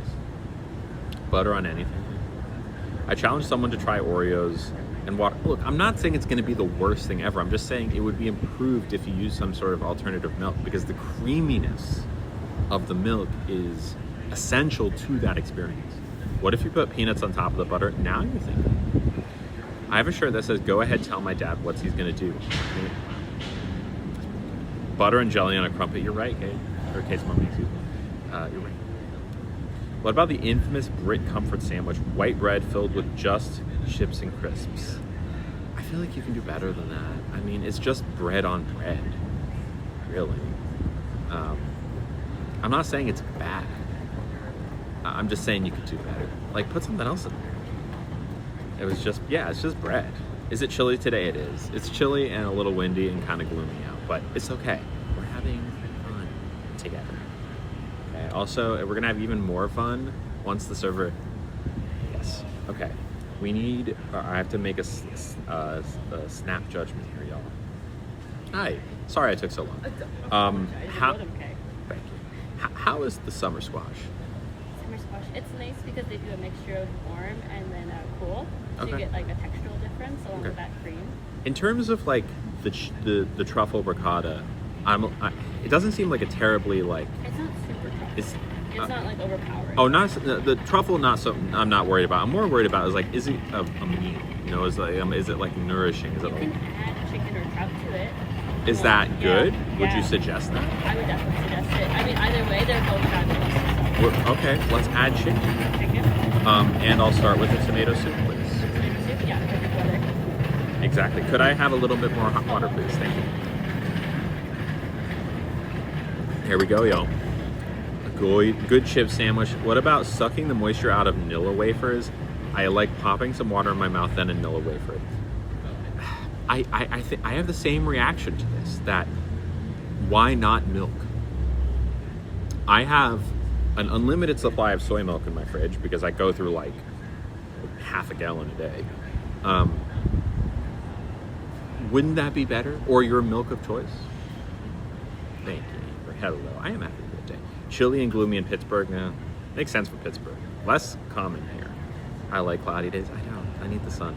Butter on anything. I challenge someone to try Oreos and water. Look, I'm not saying it's going to be the worst thing ever. I'm just saying it would be improved if you use some sort of alternative milk because the creaminess of the milk is essential to that experience. What if you put peanuts on top of the butter? Now you're thinking. I have a shirt that says, "Go ahead, tell my dad what he's gonna do." Butter and jelly on a crumpet. You're right, Kate. Or Kate's mommy, excuse me. You're right. What about the infamous Brit Comfort sandwich? White bread filled with just chips and crisps. I feel like you can do better than that. I mean, it's just bread on bread, really. I'm not saying it's bad. I'm just saying you could do better. Like, put something else in there. It was just, yeah, it's just bread. Is it chilly today? It is. It's chilly and a little windy and kind of gloomy out, but it's okay. We're having fun together. Okay. Also, we're gonna have even more fun once the server. Yes. Okay. We need. I have to make a snap judgment here, y'all. Hi. Sorry I took so long. How? Thank you. How is the summer squash? Summer squash. It's nice because they do a mixture of warm and then cool, so Okay. you get like a textural difference along with that cream. In terms of like the truffle ricotta, it doesn't seem like a terribly like. It's not super tough. It's not like overpowering. Oh, not the truffle. Not so. I'm not worried about. I'm more worried about is it a meal? You know, is it like nourishing? Is it? You can add chicken or trout to it. Is that good? Yeah. Would you suggest that? I would definitely suggest it. I mean, either way, they're both fabulous. Okay, let's add chicken. Chicken. And I'll start with the tomato soup, please. Tomato soup. Yeah, perfect weather. Exactly. Could I have a little bit more hot water, please? Thank you. Here we go, y'all. A good chip sandwich. What about sucking the moisture out of Nilla wafers? I like popping some water in my mouth, then a Nilla wafer. I have the same reaction to this. That why not milk? I have an unlimited supply of soy milk in my fridge because I go through like half a gallon a day. Wouldn't that be better? Or your milk of choice? Thank you. Hello. I am happy with the day. Chilly and gloomy in Pittsburgh now. Makes sense for Pittsburgh. Less common here. I like cloudy days. I don't. I need the sun.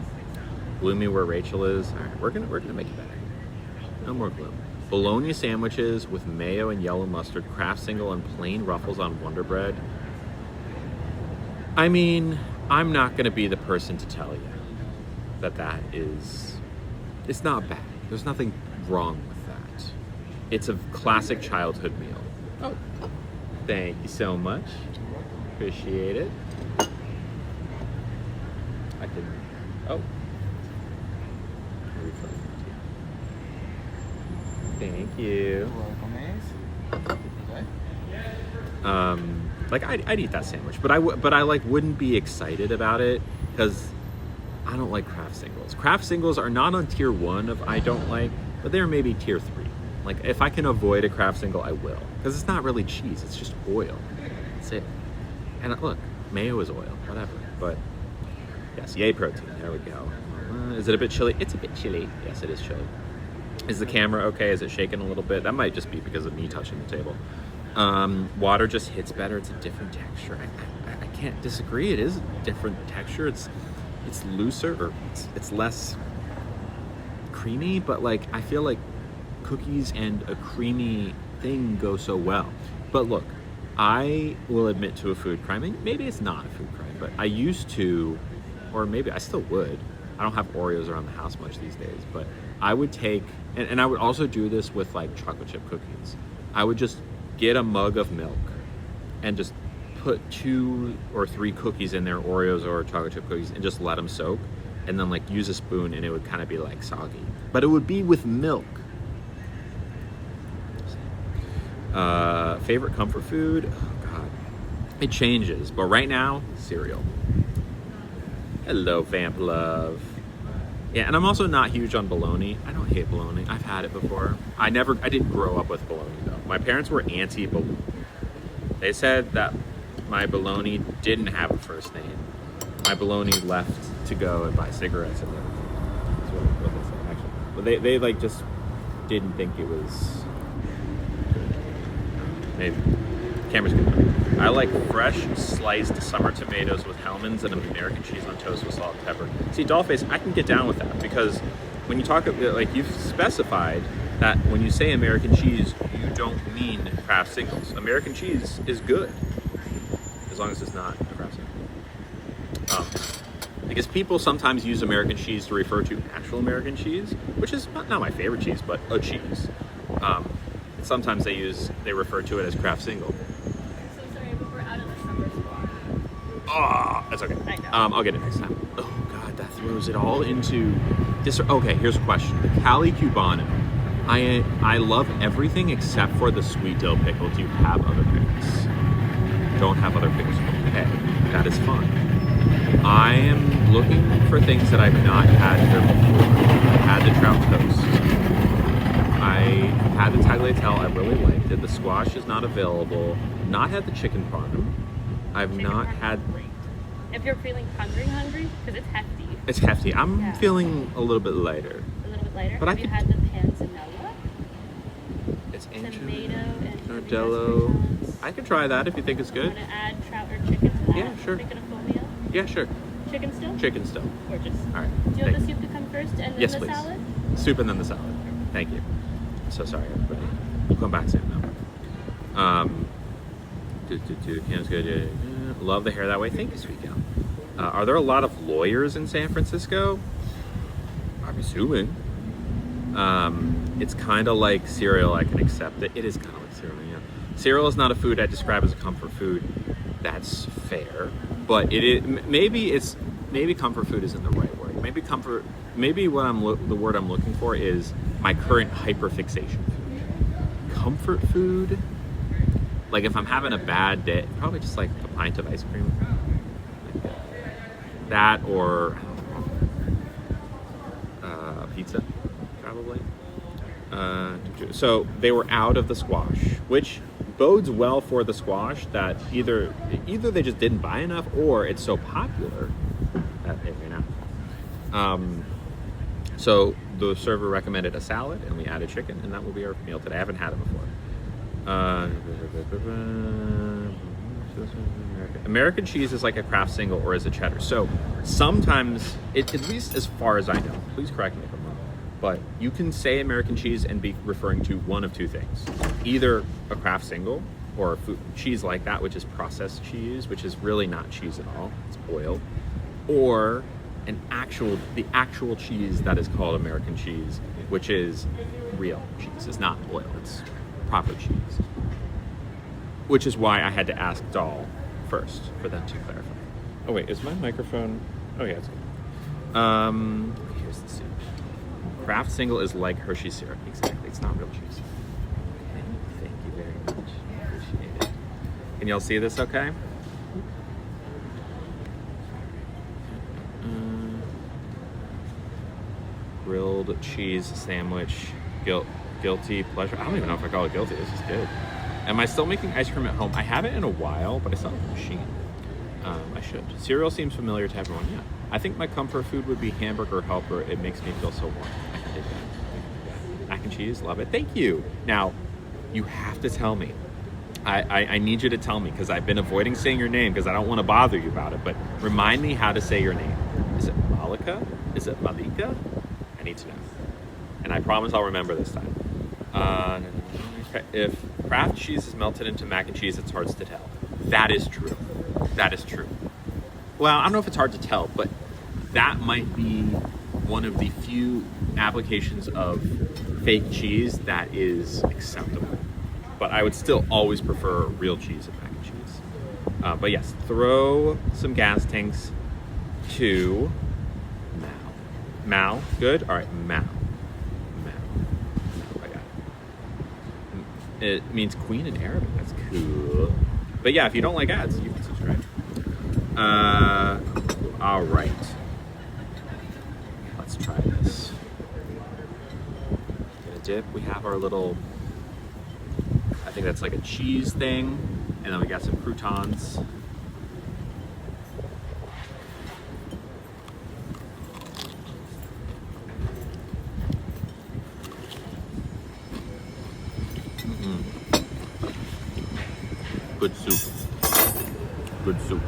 Gloomy where Rachel is. All right, we're gonna make it better. No more gloom. Bologna sandwiches with mayo and yellow mustard, Kraft single and plain ruffles on Wonder Bread. I mean, I'm not gonna be the person to tell you that is. It's not bad. There's nothing wrong with that. It's a classic childhood meal. Oh, thank you so much. Appreciate it. I can. Oh. Thank you. Like I'd eat that sandwich, but I like wouldn't be excited about it because I don't like Kraft singles. Kraft singles are not on tier 1 of I don't like, but they're maybe tier 3. Like if I can avoid a Kraft single, I will, because it's not really cheese; it's just oil. That's it. And look, mayo is oil, whatever. But yes, yay protein. There we go. Is it a bit chilly? It's a bit chilly. Yes, it is chilly. Is the camera okay? Is it shaking a little bit? That might just be because of me touching the table. Water just hits better. It's a different texture. I can't disagree. It is a different texture. It's looser, or it's less creamy, but like I feel like cookies and a creamy thing go so well. But look, I will admit to a food crime. Maybe it's not a food crime, but I used to, or maybe I still would. I don't have Oreos around the house much these days, but I would take, and I would also do this with like chocolate chip cookies. I would just get a mug of milk and just put 2 or 3 cookies in there, Oreos or chocolate chip cookies, and just let them soak, and then like use a spoon and it would kind of be like soggy, but it would be with milk. Favorite comfort food? Oh God, it changes, but right now, cereal. Hello, Vamp Love. Yeah, and I'm also not huge on bologna. I don't hate bologna. I've had it before. I didn't grow up with bologna though. My parents were anti-bologna. They said that my bologna didn't have a first name. My bologna left to go and buy cigarettes and everything. That's what they said, actually. But they like just didn't think it was good. Maybe. Camera's good. I like fresh sliced summer tomatoes with Hellmann's and American cheese on toast with salt and pepper. See, Dollface, I can get down with that because when you talk, like you've specified that when you say American cheese, you don't mean Kraft singles. American cheese is good. as long as it's not a craft single. Because people sometimes use American cheese to refer to actual American cheese, which is not my favorite cheese, but a cheese. And sometimes they refer to it as craft single. So sorry, but we're out of the summer squash. Oh, that's okay. I know. I'll get it next time. Oh God, that throws it all into this. Okay, here's a question: the Cali Cubano. I love everything except for the sweet dill pickle. Do you have other pickles? Don't have other pickles. Okay, that is fine. I am looking for things that I've not had here before. I had the trout toast. I had the tagliatelle. I really liked it. The squash is not available. Not had the chicken parm. I've Chicken not parm had. is great. If you're feeling hungry, because it's hefty. It's hefty. I'm Yeah. feeling a little bit lighter. A little bit lighter. But Have I you could- had the panzanella? It's Tomato anchovy, and nardello. croutons. I could try that if you think it's good. Want to add trout or chicken to that? Yeah, sure. Make it a full meal. Yeah, sure. Chicken still? Chicken still. Gorgeous. All right. Do you want the Thanks. soup to come first and then Yes, the please. salad? Soup and then the salad. Thank you. So sorry, everybody. We'll come back soon though. Cam's good. Yeah. Love the hair that way. Thank you, Sweet Gal. Are there a lot of lawyers in San Francisco? I'm assuming. It's kind of like cereal. I can accept it. It is kind of like cereal. Yeah. Cereal is not a food I describe as a comfort food. That's fair, but maybe comfort food isn't the right word. Maybe comfort. Maybe the word I'm looking for is my current hyperfixation food. Comfort food. Like if I'm having a bad day, probably just like a pint of ice cream. Like that or pizza, probably. So they were out of the squash, which bodes well for the squash that either they just didn't buy enough or it's so popular that they ran out. So the server recommended a salad and we added chicken, and that will be our meal today. I haven't had it before. American cheese is like a craft single or is a cheddar. So sometimes, at least as far as I know, please correct me if I'm wrong, but you can say American cheese and be referring to one of two things. Either a craft single or cheese like that, which is processed cheese, which is really not cheese at all, it's oil, or the actual cheese that is called American cheese, which is real cheese. It's not oil, it's proper cheese. Which is why I had to ask Dahl first for them to clarify. Oh wait, is my microphone? Oh yeah, it's good. Here's the soup. Kraft single is like Hershey syrup. Exactly, it's not real cheese. Okay, thank you very much. Appreciate it. Can y'all see this okay? Grilled cheese sandwich. Guilty pleasure. I don't even know if I call it guilty. This is good. Am I still making ice cream at home? I haven't in a while, but I still have a machine. I should. Cereal seems familiar to everyone. Yeah. I think my comfort food would be hamburger helper. It makes me feel so warm. I can dig that. Mac and cheese, love it. Thank you. Now, you have to tell me. I need you to tell me because I've been avoiding saying your name because I don't want to bother you about it. But remind me how to say your name. Is it Malika? Is it Malika? I need to know. And I promise I'll remember this time. If Kraft cheese is melted into mac and cheese, it's hard to tell. That is true. That is true. Well, I don't know if it's hard to tell, but that might be one of the few applications of fake cheese that is acceptable. But I would still always prefer real cheese and mac and cheese. But yes, throw some gas tanks to Mao. Mao, good? All right, Mao. It means queen in Arabic. That's cool. But yeah, if you don't like ads, you can subscribe. All right. Let's try this. Get a dip. We have our little, I think that's like a cheese thing. And then we got some croutons. Good soup. Good soup.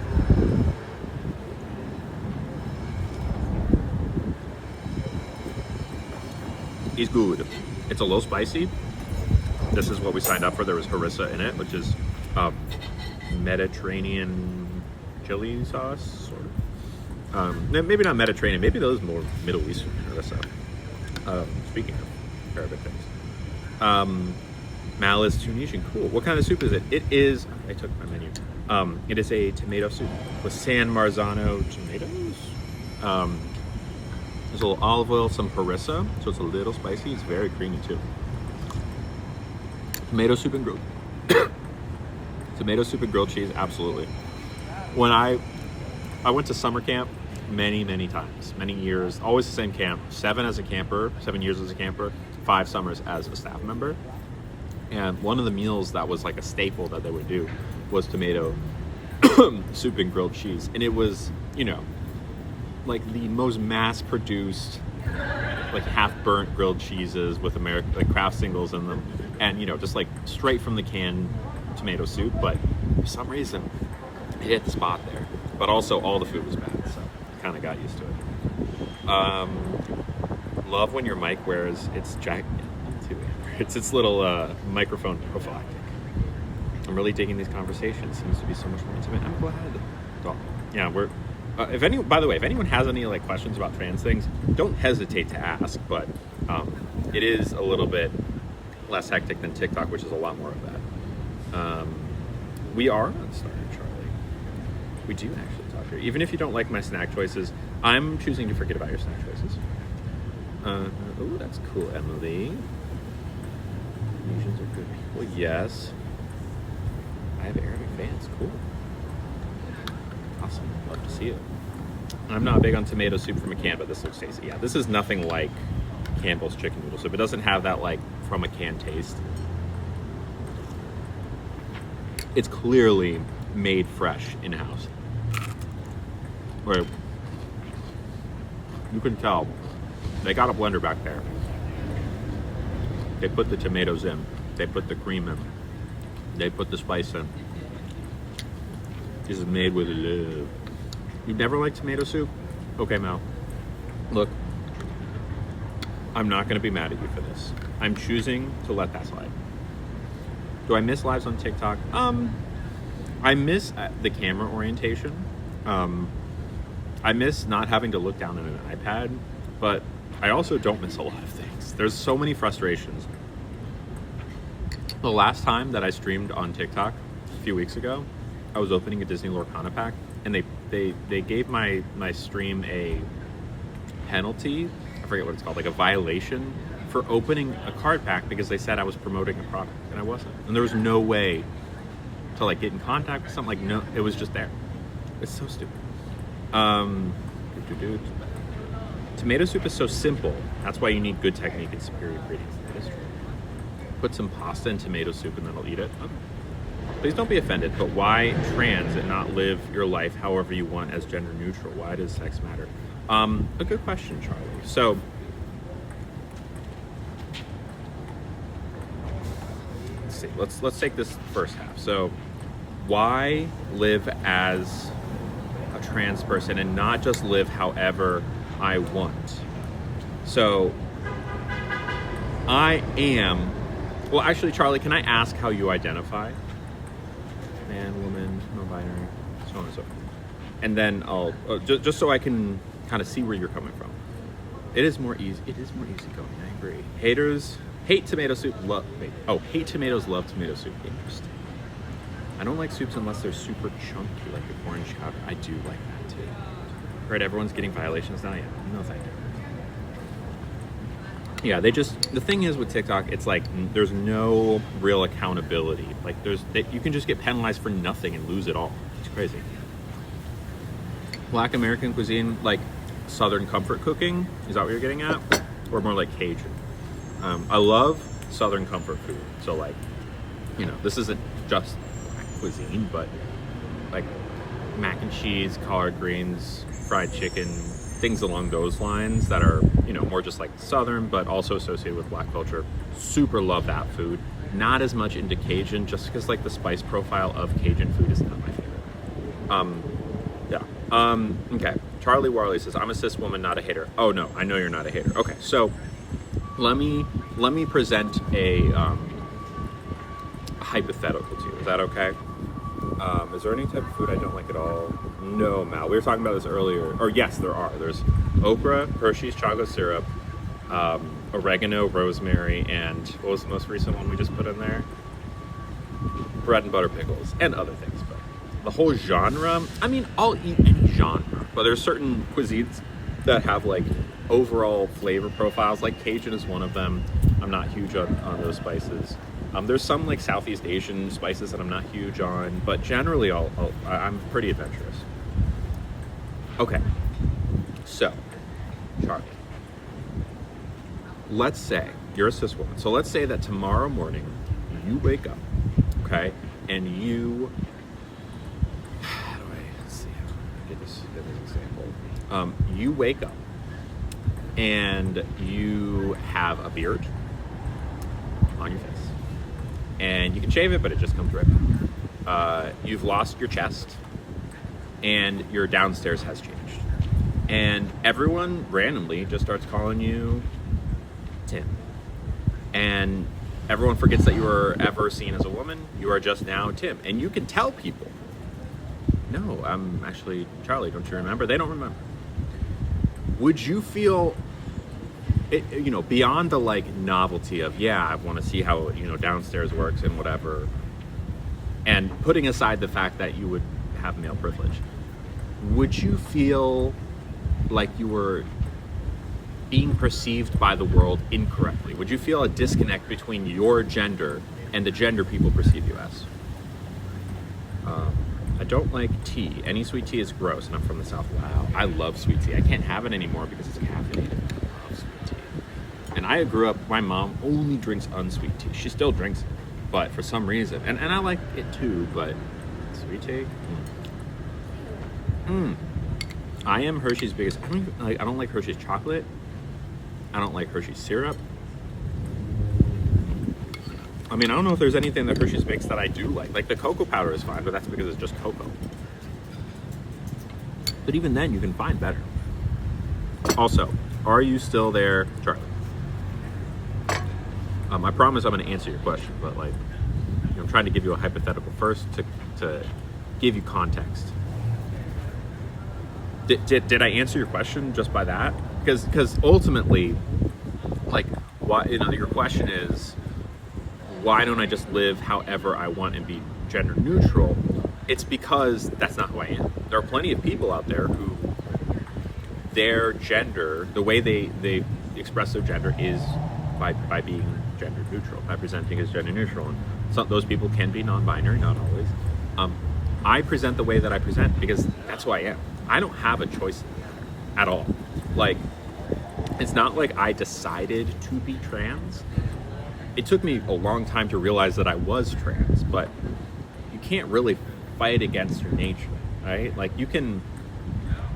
It's good. It's a little spicy. This is what we signed up for. There was harissa in it, which is Mediterranean chili sauce, sort of. Maybe not Mediterranean. Maybe those more Middle Eastern harissa. Speaking of Arabic things. Malice Tunisian. Cool. What kind of soup is it? It is. I took my menu. It is a tomato soup with San Marzano tomatoes. There's a little olive oil, some harissa, so it's a little spicy. It's very creamy too. Tomato soup and grilled. Tomato soup and grilled cheese, absolutely. When I went to summer camp many times, many years, always the same camp. 7 years as a camper, 5 summers as a staff member. And one of the meals that was like a staple that they would do was tomato soup and grilled cheese. And it was, like the most mass-produced, like half-burnt grilled cheeses with American, like Kraft singles in them. And, just like straight from the can tomato soup. But for some reason, it hit the spot there. But also all the food was bad, so I kind of got used to it. Love when your mic wears its jacket. It's its little microphone prophylactic. I'm really digging these conversations. Seems to be so much more intimate. I'm glad. Well, yeah, we're. By the way, if anyone has any like questions about trans things, don't hesitate to ask. But it is a little bit less hectic than TikTok, which is a lot more of that. We are on Starter, Charlie. We do actually talk here. Even if you don't like my snack choices, I'm choosing to forget about your snack choices. Oh, that's cool, Emily. Asians are good people. Yes. I have Arabic fans. Cool. Awesome. Love to see it. I'm not big on tomato soup from a can, but this looks tasty. Yeah, this is nothing like Campbell's chicken noodle soup. It doesn't have that like from a can taste. It's clearly made fresh in-house. Where you can tell they got a blender back there. They put the tomatoes in. They put the cream in. They put the spice in. This is made with love. You've never liked tomato soup? Okay, Mel. Look, I'm not going to be mad at you for this. I'm choosing to let that slide. Do I miss lives on TikTok? I miss the camera orientation. I miss not having to look down at an iPad, but I also don't miss a lot of things. There's so many frustrations. The last time that I streamed on TikTok a few weeks ago, I was opening a Disney Lorcana pack, and they gave my stream a penalty. I forget what it's called, like a violation for opening a card pack because they said I was promoting a product, and I wasn't. And there was no way to like get in contact with something. Like no, it was just there. It's so stupid. Tomato soup is so simple. That's why you need good technique and superior ingredients. That is true. Put some pasta in tomato soup and then I'll eat it. Okay. Please don't be offended, but why trans and not live your life however you want as gender neutral? Why does sex matter? A good question, Charlie. So, let's see. Let's take this first half. So, why live as a trans person and not just live however I want? So, I am. Well, actually, Charlie, can I ask how you identify? Man, woman, non-binary, so on and so forth. And then I'll just so I can kind of see where you're coming from. It is more easy. It is more easygoing. I agree. Haters hate tomato soup. Hate tomatoes. Love tomato soup. Interesting. I don't like soups unless they're super chunky, like the orange chowder. I do like that too. Right? Everyone's getting violations now. Yeah. No, thank you. Yeah, the thing is with TikTok, it's like there's no real accountability. Like you can just get penalized for nothing and lose it all. It's crazy. Black American cuisine, like Southern comfort cooking, is that what you're getting at? Or more like Cajun? I love Southern comfort food. So like, this isn't just black cuisine, but like mac and cheese, collard greens, fried chicken, things along those lines that are, more just like Southern, but also associated with Black culture. Super love that food. Not as much into Cajun, just because like the spice profile of Cajun food is not my favorite. Okay. Charlie Warley says, I'm a cis woman, not a hater. Oh no, I know you're not a hater. Okay, so let me present a hypothetical to you. Is that okay? Is there any type of food I don't like at all? No, Mal. We were talking about this earlier. Or yes, there are. There's okra, Hershey's chocolate syrup, oregano, rosemary, and what was the most recent one we just put in there? Bread and butter pickles, and other things. But the whole genre, I mean, I'll eat any genre, but there's certain cuisines that have like overall flavor profiles. Like Cajun is one of them. I'm not huge on those spices. There's some like Southeast Asian spices that I'm not huge on, but generally I'm pretty adventurous. Okay, so Charlie, let's say you're a cis woman. So let's say that tomorrow morning you wake up, okay, and you, how do I see how I get this example? You wake up and you have a beard on your face. And you can shave it, but it just comes right back. You've lost your chest, and your downstairs has changed. And everyone randomly just starts calling you Tim. And everyone forgets that you were ever seen as a woman. You are just now Tim. And you can tell people, no, I'm actually Charlie, don't you remember? They don't remember. Would you feel... beyond the like novelty of, I want to see how, downstairs works and whatever, and putting aside the fact that you would have male privilege, would you feel like you were being perceived by the world incorrectly? Would you feel a disconnect between your gender and the gender people perceive you as? I don't like tea. Any sweet tea is gross, and I'm from the South. Wow, I love sweet tea. I can't have it anymore because it's caffeinated. And I grew up, my mom only drinks unsweet tea. She still drinks it, but for some reason, and I like it too, but sweet tea? I am Hershey's biggest, I don't like Hershey's chocolate. I don't like Hershey's syrup. I mean, I don't know if there's anything that Hershey's makes that I do like. Like the cocoa powder is fine, but that's because it's just cocoa. But even then, you can find better. Also, are you still there, Charlie? I promise I'm going to answer your question, but I'm trying to give you a hypothetical first to give you context. Did I answer your question just by that? Because ultimately, why your question is, why don't I just live however I want and be gender neutral? It's because that's not who I am. There are plenty of people out there who their gender, the way they express their gender is by being gender neutral, by presenting as gender neutral. And some those people can be non-binary, not always. I present the way that I present because that's who I am. I don't have a choice in the matter at all. It's not like I decided to be trans. It took me a long time to realize that I was trans, but you can't really fight against your nature, right? You can,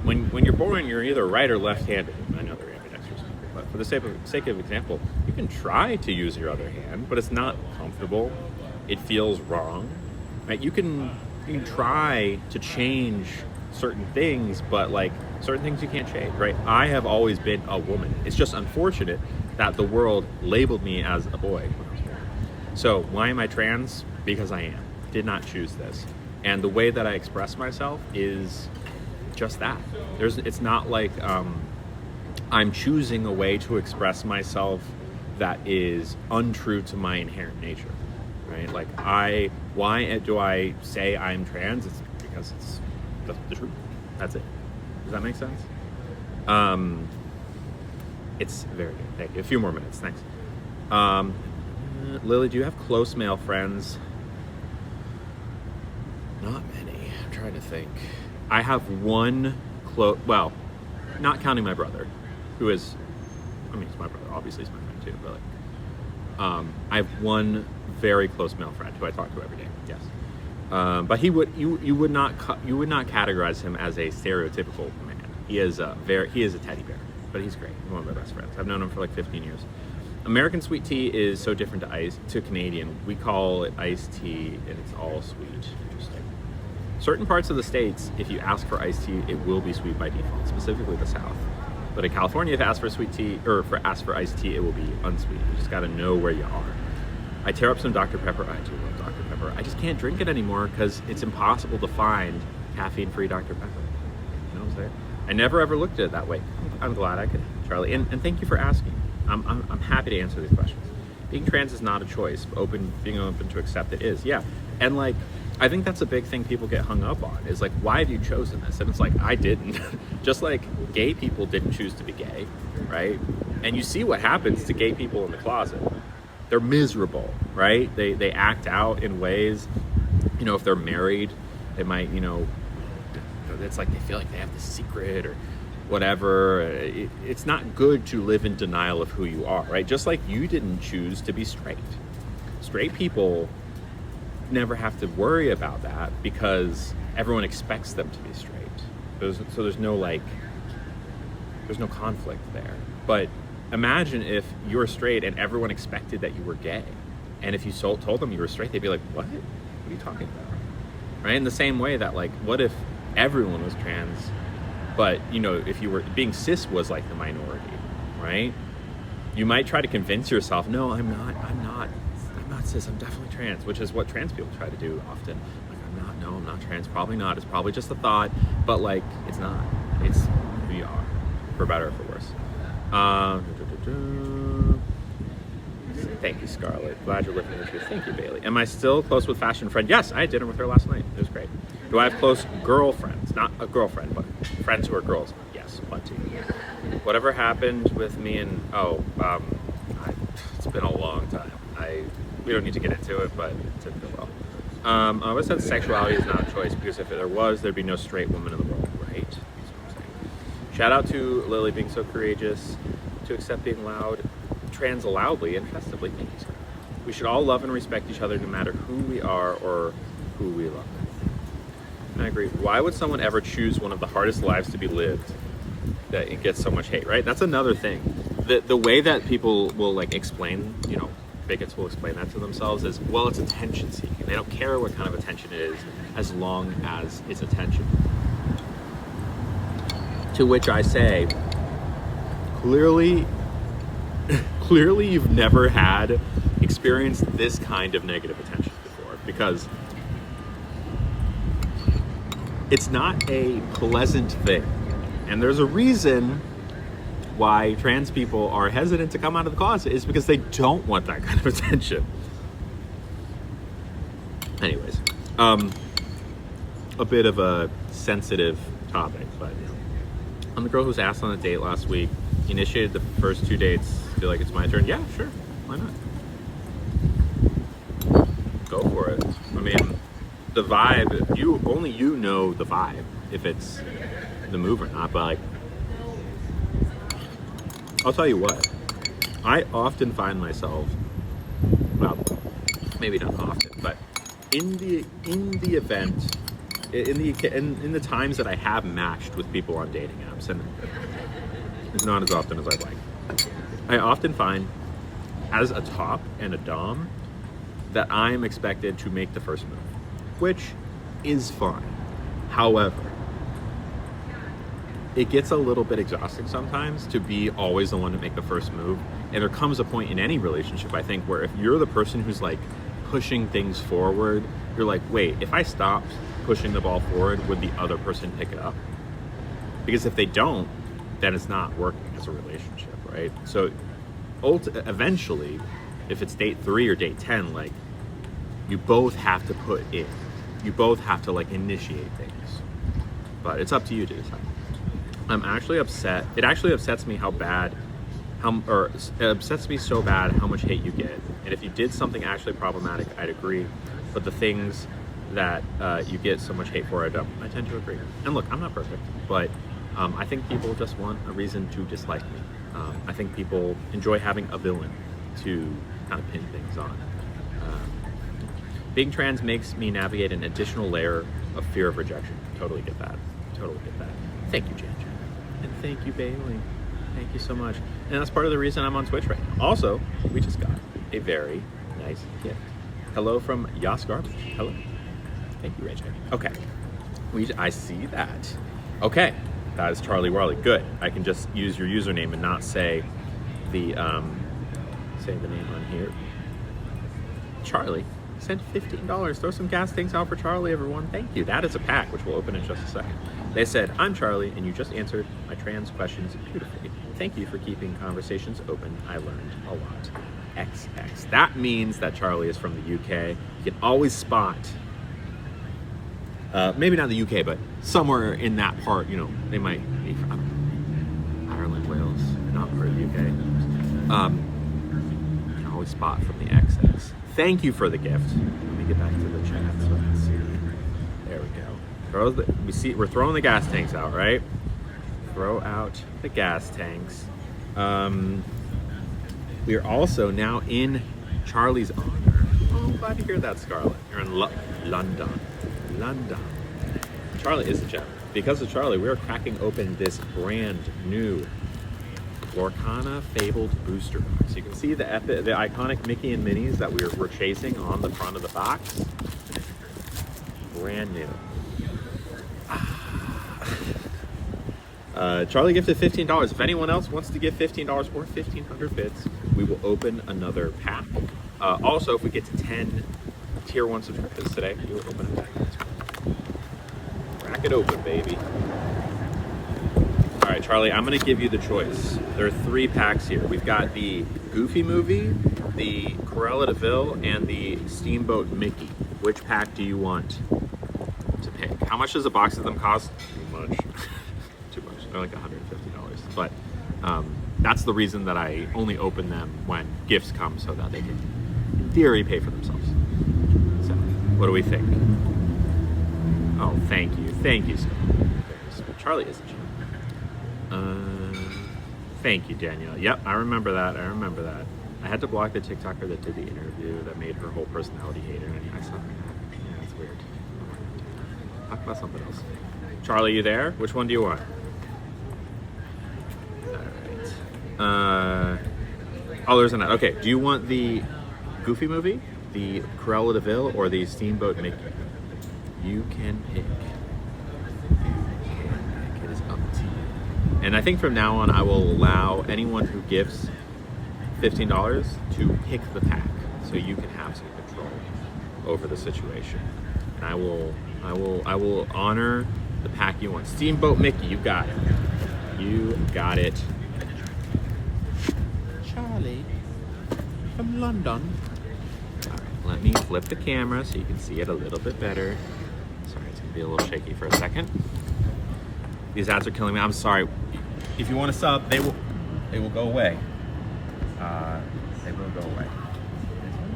when you're born, you're either right or left-handed. I know they're ambidextrous, but for the sake of example, you can try to use your other hand, but it's not comfortable. It feels wrong, right? You can try to change certain things, but certain things you can't change, right? I have always been a woman. It's just unfortunate that the world labeled me as a boy when I was born. So why am I trans? Because I am. Did not choose this. And the way that I express myself is just that. It's not like I'm choosing a way to express myself that is untrue to my inherent nature, right? Why do I say I'm trans? It's because it's the truth. That's it. Does that make sense? It's very good. Thank you. A few more minutes. Thanks. Lily, do you have close male friends? Not many. I'm trying to think. I have one well, not counting my brother, who is, he's my brother. Obviously, he's my friend too. But I have one very close male friend who I talk to every day. Yes. But you would not categorize him as a stereotypical man. He is a teddy bear, but he's great. He's one of my best friends. I've known him for 15 years. American sweet tea is so different to Canadian. We call it iced tea, and it's all sweet. Interesting. Certain parts of the States, if you ask for iced tea, it will be sweet by default, specifically the South. But in California, if you ask for sweet tea, or ask for iced tea, it will be unsweet. You just got to know where you are. I tear up some Dr. Pepper. I do love Dr. Pepper. I just can't drink it anymore because it's impossible to find caffeine-free Dr. Pepper. You know what I'm saying? I never ever looked at it that way. I'm glad I could, Charlie. And thank you for asking. I'm happy to answer these questions. Being trans is not a choice. Being open to accept it is. Yeah. And like, I think that's a big thing people get hung up on is like, why have you chosen this? And it's like, I didn't. Just like gay people didn't choose to be gay, right? And you see what happens to gay people in the closet. They're miserable, right? They act out in ways, you know, if they're married, they might, you know, it's like they feel like they have this secret or whatever. It's not good to live in denial of who you are, right? Just like you didn't choose to be straight. Straight people never have to worry about that because everyone expects them to be straight. So there's no conflict there. But imagine if you're straight and everyone expected that you were gay. And if you told them you were straight, they'd be like, what? What are you talking about? Right? In the same way that like, what if everyone was trans, but you know, if you were being cis was like the minority, right? You might try to convince yourself, no, I'm not cis, I'm definitely trans, which is what trans people try to do often. Like, I'm not trans, probably not, it's probably just a thought, but like, it's not, it's who you are, for better or for worse. Thank you, Scarlett. Glad you're living the truth. Thank you, Bailey. Am I still close with fashion friend? Yes, I had dinner with her last night. It was great. Do I have close girlfriends? Not a girlfriend, but friends who are girls. Yes, plenty. Whatever happened with me and it's been a long time. We don't need to get into it, but it didn't go well. I always said sexuality is not a choice because if there was, there'd be no straight woman in the world, right? That's what I'm saying. Shout out to Lily being so courageous to accept being loud, trans loudly and festively. Thank you, sir. We should all love and respect each other no matter who we are or who we love. I agree. Why would someone ever choose one of the hardest lives to be lived that it gets so much hate, right? That's another thing. The way that people will like explain, you know, bigots will explain that to themselves is, well, it's attention seeking. They don't care what kind of attention it is as long as it's attention. To which I say, clearly you've never had experienced this kind of negative attention before, because it's not a pleasant thing. And there's a reason why trans people are hesitant to come out of the closet is because they don't want that kind of attention. Anyways, a bit of a sensitive topic, but you know. I'm the girl who was asked on a date last week. Initiated the first 2 dates. Feel like it's my turn? Yeah, sure. Why not? Go for it. I mean, the vibe, you know the vibe, if it's the move or not, but like, I'll tell you what, I often find myself, well, maybe not often, but in the event, in the times that I have matched with people on dating apps, and it's not as often as I'd like, I often find, as a top and a dom, that I'm expected to make the first move, which is fine. However, it gets a little bit exhausting sometimes to be always the one to make the first move. And there comes a point in any relationship, I think, where if you're the person who's like pushing things forward, you're like, wait, if I stopped pushing the ball forward, would the other person pick it up? Because if they don't, then it's not working as a relationship, right? So eventually, if it's date 3 or date 10, like, you both have to put in. You both have to like initiate things. But it's up to you to decide. I'm actually upset. It actually upsets me it upsets me so bad how much hate you get. And if you did something actually problematic, I'd agree. But the things that you get so much hate for, I tend to agree. And look, I'm not perfect, but I think people just want a reason to dislike me. I think people enjoy having a villain to kind of pin things on. Being trans makes me navigate an additional layer of fear of rejection. Totally get that. Thank you, Jan. And thank you, Bailey. Thank you so much. And that's part of the reason I'm on Twitch right now. Also, we just got a very nice gift. Hello from Yas Garbage. Hello. Thank you, Ray J. Okay. I see that. Okay. That is Charlie Warley. Good. I can just use your username and not say the name on here. Charlie sent $15. Throw some gas tanks out for Charlie, everyone. Thank you. That is a pack, which we'll open in just a second. They said, I'm Charlie, and you just answered my trans questions beautifully. Thank you for keeping conversations open. I learned a lot. XX. That means that Charlie is from the UK. You can always spot, maybe not the UK, but somewhere in that part, you know, they might be from Ireland, Wales, not part of the UK. You can always spot from the XX. Thank you for the gift. Let me get back to the chat so I can see. There we go. We're throwing the gas tanks out, right? Throw out the gas tanks. We are also now in Charlie's honor. Oh, I'm glad to hear that, Scarlett. You're in London. London. Charlie is a gem. Because of Charlie, we are cracking open this brand new Lorcana Fabled booster box. You can see the iconic Mickey and Minnie's that we're chasing on the front of the box. Brand new. Charlie gifted $15. If anyone else wants to give $15 or 1,500 bits, we will open another pack. Also, if we get to 10 tier 1 subscriptions today, we will open a pack. Crack it open, baby. All right, Charlie, I'm going to give you the choice. There are 3 packs here. We've got the Goofy Movie, the Cruella de Vil, and the Steamboat Mickey. Which pack do you want to pick? How much does a box of them cost? Too much. Too much. They're like $150. But that's the reason that I only open them when gifts come, so that they can, in theory, pay for themselves. So, what do we think? Oh, thank you. Thank you, sir. Charlie is a gem. Thank you, Danielle. Yep, I remember that. I had to block the TikToker that did the interview that made her whole personality hate her. And I saw that. Yeah, it's weird. Talk about something else. Charlie, you there? Which one do you want? All right. Oh, there's another. Okay, do you want the Goofy Movie, the Cruella de Vil, or the Steamboat Mickey? You can pick. It is up to you. And I think from now on, I will allow anyone who gifts $15 to pick the pack, so you can have some control over the situation. And I will honor the pack you want. Steamboat Mickey, you got it. You got it. Charlie from London. All right, let me flip the camera so you can see it a little bit better. Sorry, it's gonna be a little shaky for a second. These ads are killing me. I'm sorry. If you want to sub, they will go away. They will go away.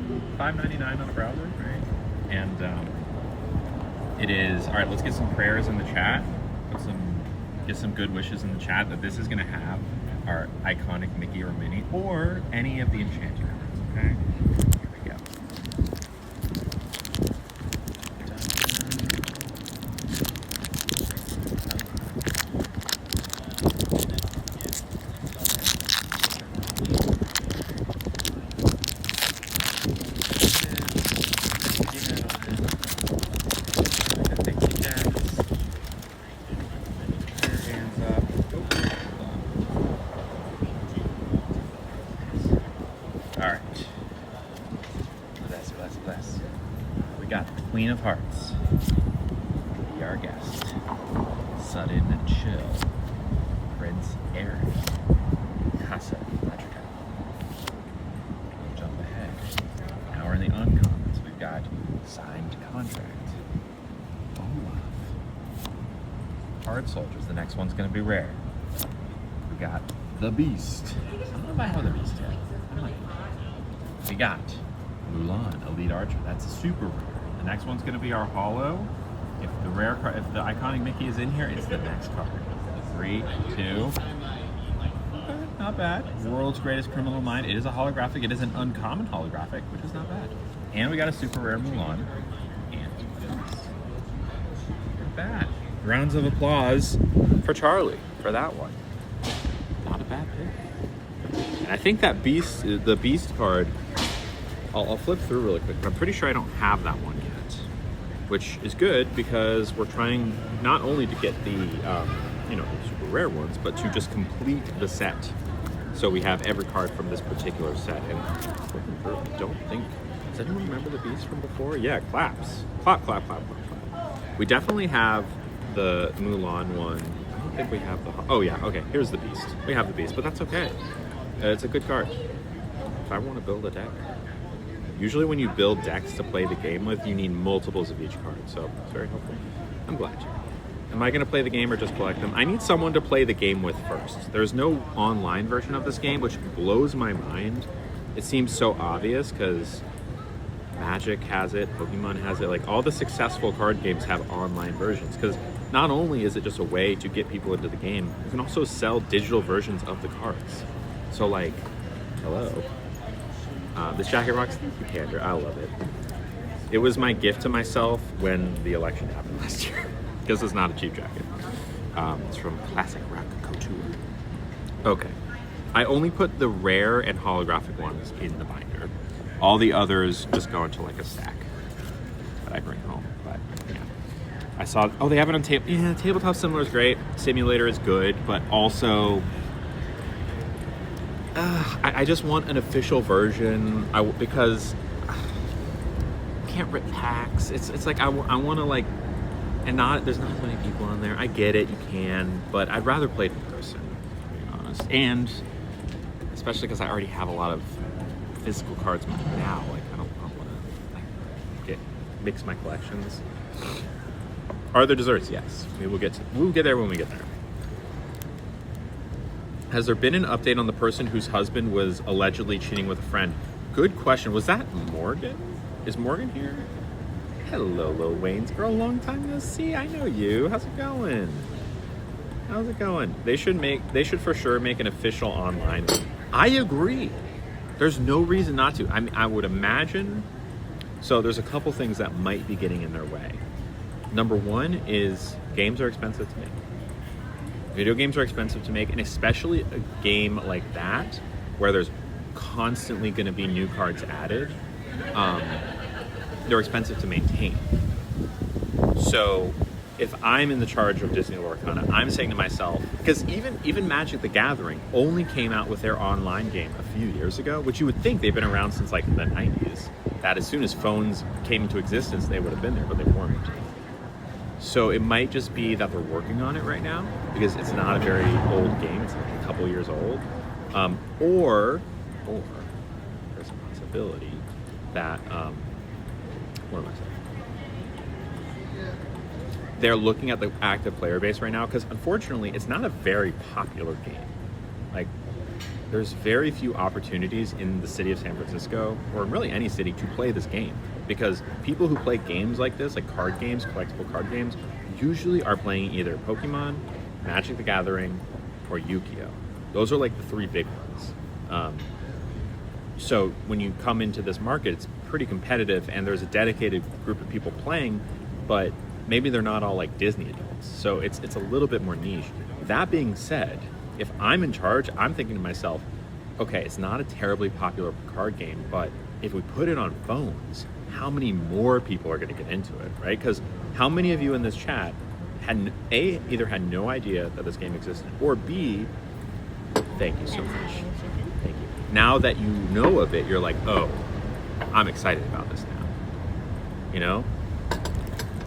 It's $5.99 on a browser, right? And it is all right. Let's get some prayers in the chat. Get some good wishes in the chat that this is going to have our iconic Mickey or Minnie or any of the enchanted cards. Okay. Here we go. Queen of Hearts, be our guest. Sudden Chill, Prince Eric, Casa Magica. We'll jump ahead. Now we're in the uncommons. We've got Signed Contract, Olaf, Hard Soldiers. The next one's going to be rare. We got The Beast. I don't know if I have The Beast yet. I might. We got Mulan, Elite Archer. That's a super rare. The next one's going to be our holo. If the rare card, if the iconic Mickey is in here, it's the next card. 3, 2. Okay, not bad. World's Greatest Criminal Mind. It is a holographic. It is an uncommon holographic, which is not bad. And we got a super rare Mulan. And not bad. Rounds of applause for Charlie for that one. Not a bad pick. And I think that the Beast card. I'll flip through really quick, but I'm pretty sure I don't have that one yet, which is good because we're trying not only to get the super rare ones, but to just complete the set. So we have every card from this particular set. And flipping through, I don't think Does anyone remember the Beast from before? Yeah, claps. Clap, clap, clap, clap, clap. We definitely have the Mulan one. I don't think we have the... Oh, yeah, okay. Here's the Beast. We have the Beast, but that's okay. It's a good card. If I want to build a deck... Usually when you build decks to play the game with, you need multiples of each card, so it's very helpful. I'm glad you. Am I going to play the game or just collect them? I need someone to play the game with first. There's no online version of this game, which blows my mind. It seems so obvious because Magic has it, Pokemon has it. Like, all the successful card games have online versions because not only is it just a way to get people into the game, you can also sell digital versions of the cards. So, like, hello. This jacket rocks. Thank you, Pander. I love it. It was my gift to myself when the election happened last year. Because it's not a cheap jacket. It's from Classic Rock Couture. Okay. I only put the rare and holographic ones in the binder. All the others just go into like a stack that I bring home. But yeah. I saw, oh, they have it on table. Yeah, Tabletop Simulator is great. Simulator is good, but also I just want an official version because I can't rip packs. It's like I want to like, and there's not as many people on there. I get it, you can, but I'd rather play it in person, to be honest. And especially because I already have a lot of physical cards now. Like I don't want to like mix my collections. Are there desserts? Yes. We'll get there when we get there. Has there been an update on the person whose husband was allegedly cheating with a friend? Good question. Was that Morgan? Is Morgan here? Hello, Lil Wayne's girl. Long time no see. I know you. How's it going? How's it going? They should for sure make an official online. I agree. There's no reason not to. I would imagine. So there's a couple things that might be getting in their way. Number one is games are expensive to make. Video games are expensive to make, and especially a game like that, where there's constantly going to be new cards added, they're expensive to maintain. So if I'm in the charge of Disney Lorcana, I'm saying to myself, because even Magic the Gathering only came out with their online game a few years ago, which you would think they've been around since like the 90s, that as soon as phones came into existence, they would have been there, but they weren't. So it might just be that they're working on it right now because it's not a very old game. It's like a couple years old. Or there's a possibility that, what am I saying? They're looking at the active player base right now because unfortunately it's not a very popular game. Like there's very few opportunities in the city of San Francisco or really any city to play this game. Because people who play games like this, like card games, collectible card games, usually are playing either Pokemon, Magic the Gathering, or Yu-Gi-Oh! Those are like the three big ones. So when you come into this market, it's pretty competitive and there's a dedicated group of people playing, but maybe they're not all like Disney adults. So it's a little bit more niche. That being said, if I'm in charge, I'm thinking to myself, okay, it's not a terribly popular card game, but if we put it on phones, how many more people are going to get into it, right? Because how many of you in this chat either had no idea that this game existed, or B, thank you so much. Thank you. Now that you know of it, you're like, oh, I'm excited about this now. You know?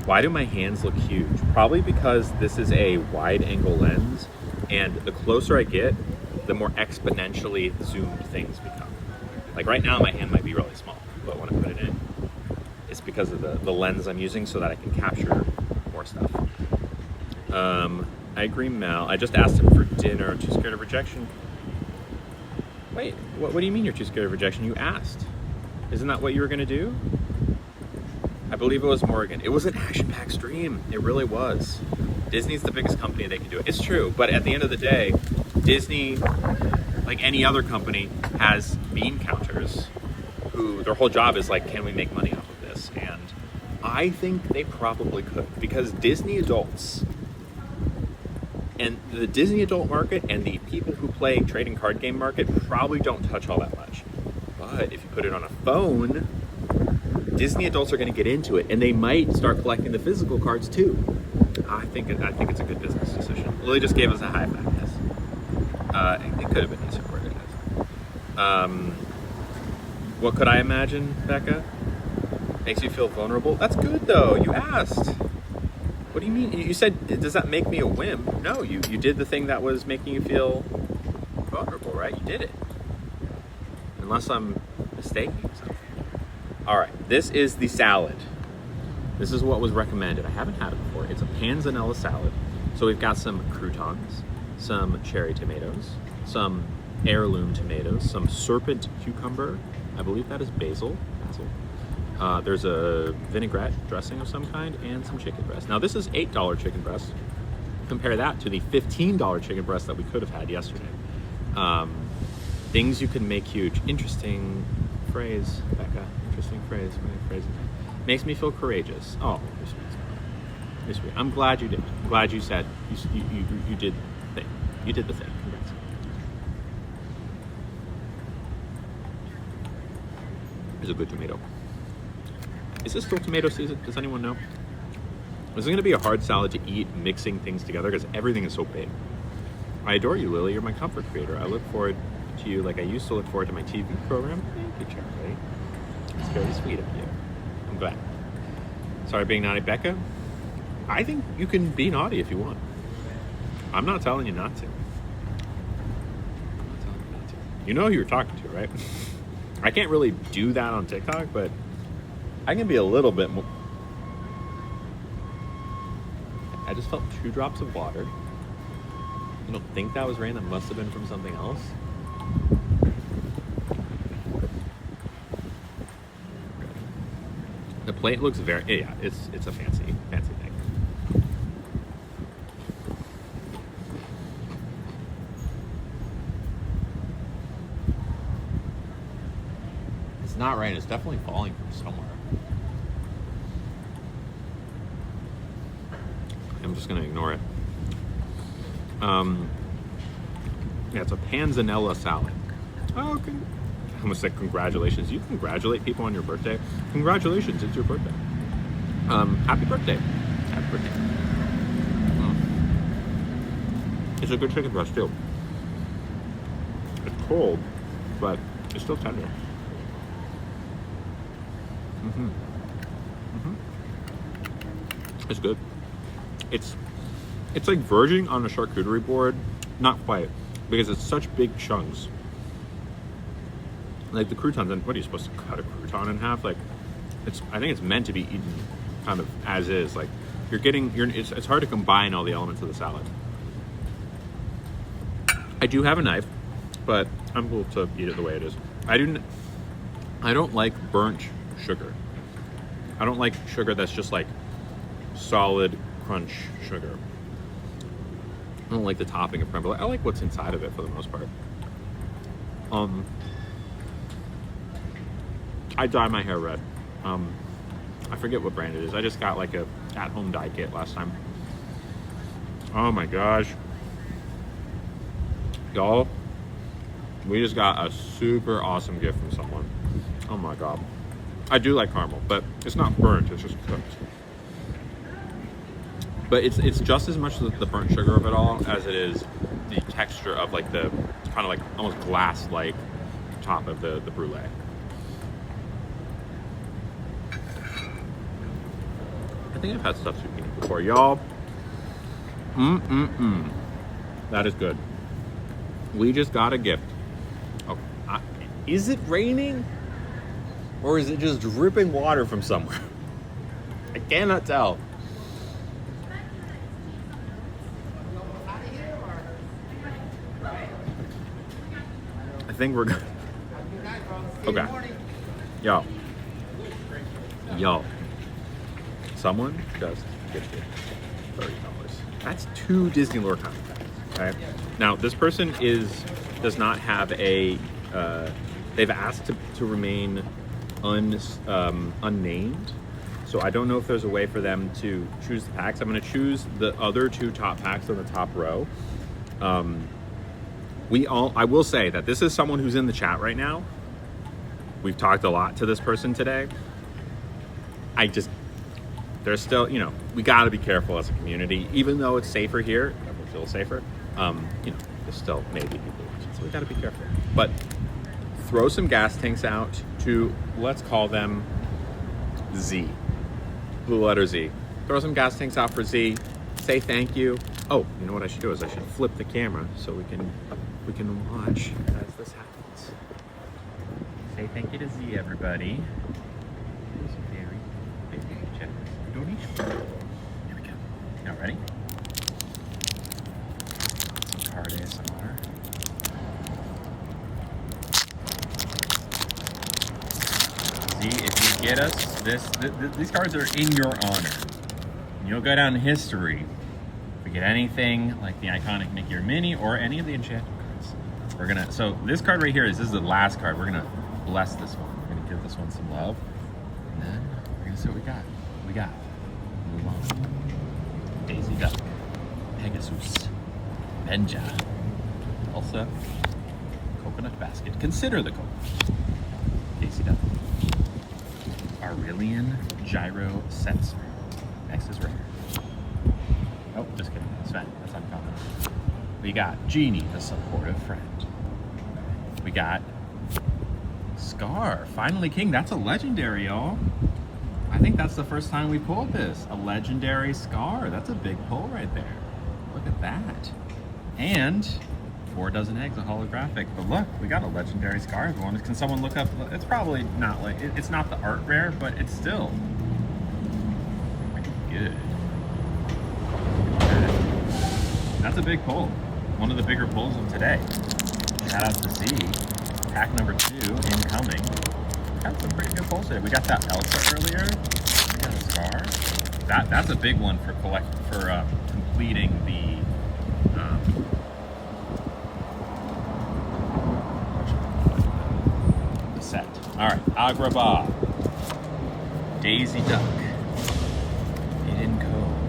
Why do my hands look huge? Probably because this is a wide angle lens, and the closer I get, the more exponentially zoomed things become. Like right now, my hand might be really small, but when I put it in, it's because of the lens I'm using so that I can capture more stuff. I agree, Mel. I just asked him for dinner. Too scared of rejection? Wait, what do you mean you're too scared of rejection? You asked. Isn't that what you were going to do? I believe it was Morgan. It was an action-packed stream. It really was. Disney's the biggest company, they can do it. It's true, but at the end of the day, Disney, like any other company, has bean counters who their whole job is like, can we make money off of this? And I think they probably could, because Disney adults and the Disney adult market and the people who play trading card game market probably don't touch all that much. But if you put it on a phone, Disney adults are going to get into it, and they might start collecting the physical cards too. I think it's a good business decision. Lily just gave us a high five. Yes, it could have been easier for it. What could I imagine, Becca? Makes you feel vulnerable? That's good, though. You asked. What do you mean? You said, does that make me a wimp? No, you did the thing that was making you feel vulnerable, right? You did it. Unless I'm mistaken. All right, this is the salad. This is what was recommended. I haven't had it before. It's a panzanella salad. So we've got some croutons, some cherry tomatoes, some heirloom tomatoes, some serpent cucumber. I believe that is basil. There's a vinaigrette dressing of some kind and some chicken breast. Now this is $8 chicken breast. Compare that to the $15 chicken breast that we could have had yesterday. Things you can make huge. Interesting phrase, Becca. Interesting phrase. Makes me feel courageous. Oh, you're sweet. I'm glad you did. I'm glad you said you did the thing. You did the thing. Congrats. Here's a good tomato. Is this still tomato season? Does anyone know? This is going to be a hard salad to eat, mixing things together, because everything is so big. I adore you, Lily. You're my comfort creator. I look forward to you like I used to look forward to my TV program. Thank you, Charlie. It's very sweet of you. I'm glad. Sorry being naughty, Becca. I think you can be naughty if you want. I'm not telling you not to. You know who you're talking to, right? I can't really do that on TikTok, but I can be a little bit more. I just felt 2 drops of water. I don't think that was rain. That must have been from something else. The plate looks very, yeah, it's a fancy thing. It's not rain. It's definitely falling from somewhere. I'm just gonna ignore it. Yeah, it's a panzanella salad. Oh, okay. I almost said congratulations. You congratulate people on your birthday. Congratulations, it's your birthday. Happy birthday. Happy birthday. It's a good chicken breast too. It's cold, but it's still tender. It's good. It's like verging on a charcuterie board. Not quite, because it's such big chunks. Like the croutons, and what are you supposed to cut a crouton in half? Like, I think it's meant to be eaten kind of as is. Like, it's hard to combine all the elements of the salad. I do have a knife, but I'm cool to eat it the way it is. I don't like burnt sugar. I don't like sugar that's just like solid crunch sugar. I don't like the topping of creme brulee. I like what's inside of it for the most part. I dye my hair red. I forget what brand it is. I just got like a at-home dye kit last time. Oh my gosh. Y'all, we just got a super awesome gift from someone. Oh my God. I do like caramel, but it's not burnt, it's just cooked. But it's just as much the burnt sugar of it all as it is the texture of like the kind of like almost glass-like top of the brulee. I think I've had stuffed zucchini before, y'all. That is good. We just got a gift. Oh, is it raining? Or is it just dripping water from somewhere? I cannot tell. I think we're good. Okay. Yo. Someone just gifted $30. That's 2 Disney lore contacts. Okay. Now this person does not have a. They've asked to remain unnamed, so I don't know if there's a way for them to choose the packs. I'm going to choose the other 2 top packs on the top row. I will say that this is someone who's in the chat right now. We've talked a lot to this person today. There's still, we got to be careful as a community, even though it's safer here. Everyone feels safer. There's still maybe people watching, so we got to be careful. But throw some gas tanks out to, let's call them Z. The letter Z. Throw some gas tanks out for Z. Say thank you. Oh, you know what I should do is I should flip the camera so we can watch as this happens. Say thank you to Z, everybody. It's very generous donation. Here we go. Now ready? Some card ASMR. Z, if you get us these cards are in your honor. You'll go down in history. If we get anything like the iconic Mickey or Minnie or any of the enchanted cards, we're gonna. So this card right here this is the last card. We're gonna bless this one. We're gonna give this one some love, and then we're gonna see what we got. Move on. Daisy Duck, Pegasus, Benja, Elsa, Coconut Basket. Consider the coconut. Daisy Duck. Aurelian Gyro Sensor. Next is rare. Oh, just kidding. Sven, that's uncommon. We got Genie, the supportive friend. We got Scar, finally king. That's a legendary, y'all. I think that's the first time we pulled this. A legendary Scar. That's a big pull right there. Look at that. And 4 dozen eggs, a holographic. But look, we got a legendary Scar, everyone. Can someone look up? It's probably not like, it's not the art rare, but it's still pretty good. That's a big pull. One of the bigger pulls of today. Shout out to Z. Pack number 2 incoming. Got some pretty good pulls today. We got that Elsa earlier. We got a Scar. That's a big one for completing the set. All right, Agrabah, Daisy Duck, Hidden Cove,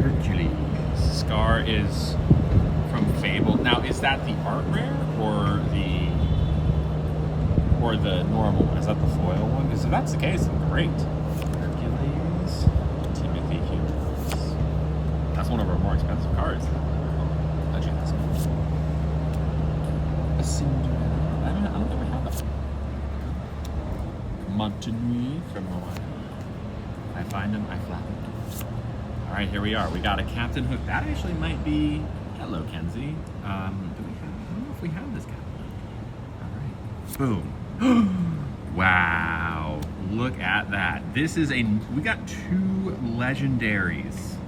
Hercules. Scar is from Fable. Now, is that the art rare or the normal one? Is that the foil one? Because if that's the case, then great. Hercules, Timothy Hughes. That's one of our more expensive cards. How'd you ask me? A Cinderella. I don't think we have that. Montanui from Moana. I find him, I flap him. All right, here we are. We got a Captain Hook. That actually might be. Hello, Kenzie. I don't know if we have this Captain Hook. All right. Boom. Wow. Look at that. We got 2 legendaries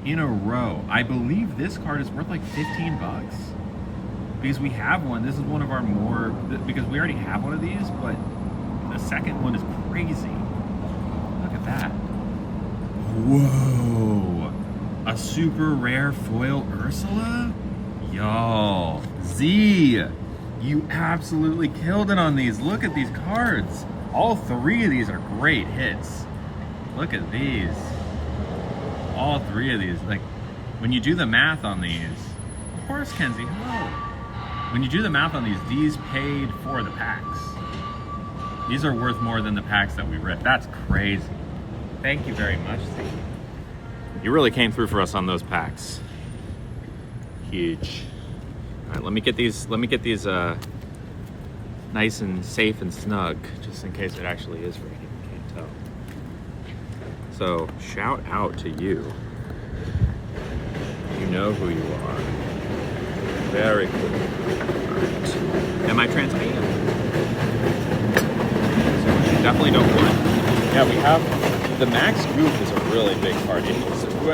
in a row. I believe this card is worth like $15 because we have one. This is one of our more, because we already have one of these, but the second one is crazy. Look at that. Whoa. A super rare foil Ursula? Y'all. Z. You absolutely killed it on these. Look at these cards. All 3 of these are great hits. Look at these. All 3 of these. Like, when you do the math on these, of course, Kenzie, hello. When you do the math on these paid for the packs. These are worth more than the packs that we ripped. That's crazy. Thank you very much, Z. You really came through for us on those packs. Huge. All right, let me get these nice and safe and snug, just in case it actually is raining. Can't tell. So shout out to you. You know who you are. Very cool. All right. Am I trans? I am. So you definitely don't want. Yeah, we have the Max Goof is a really big card.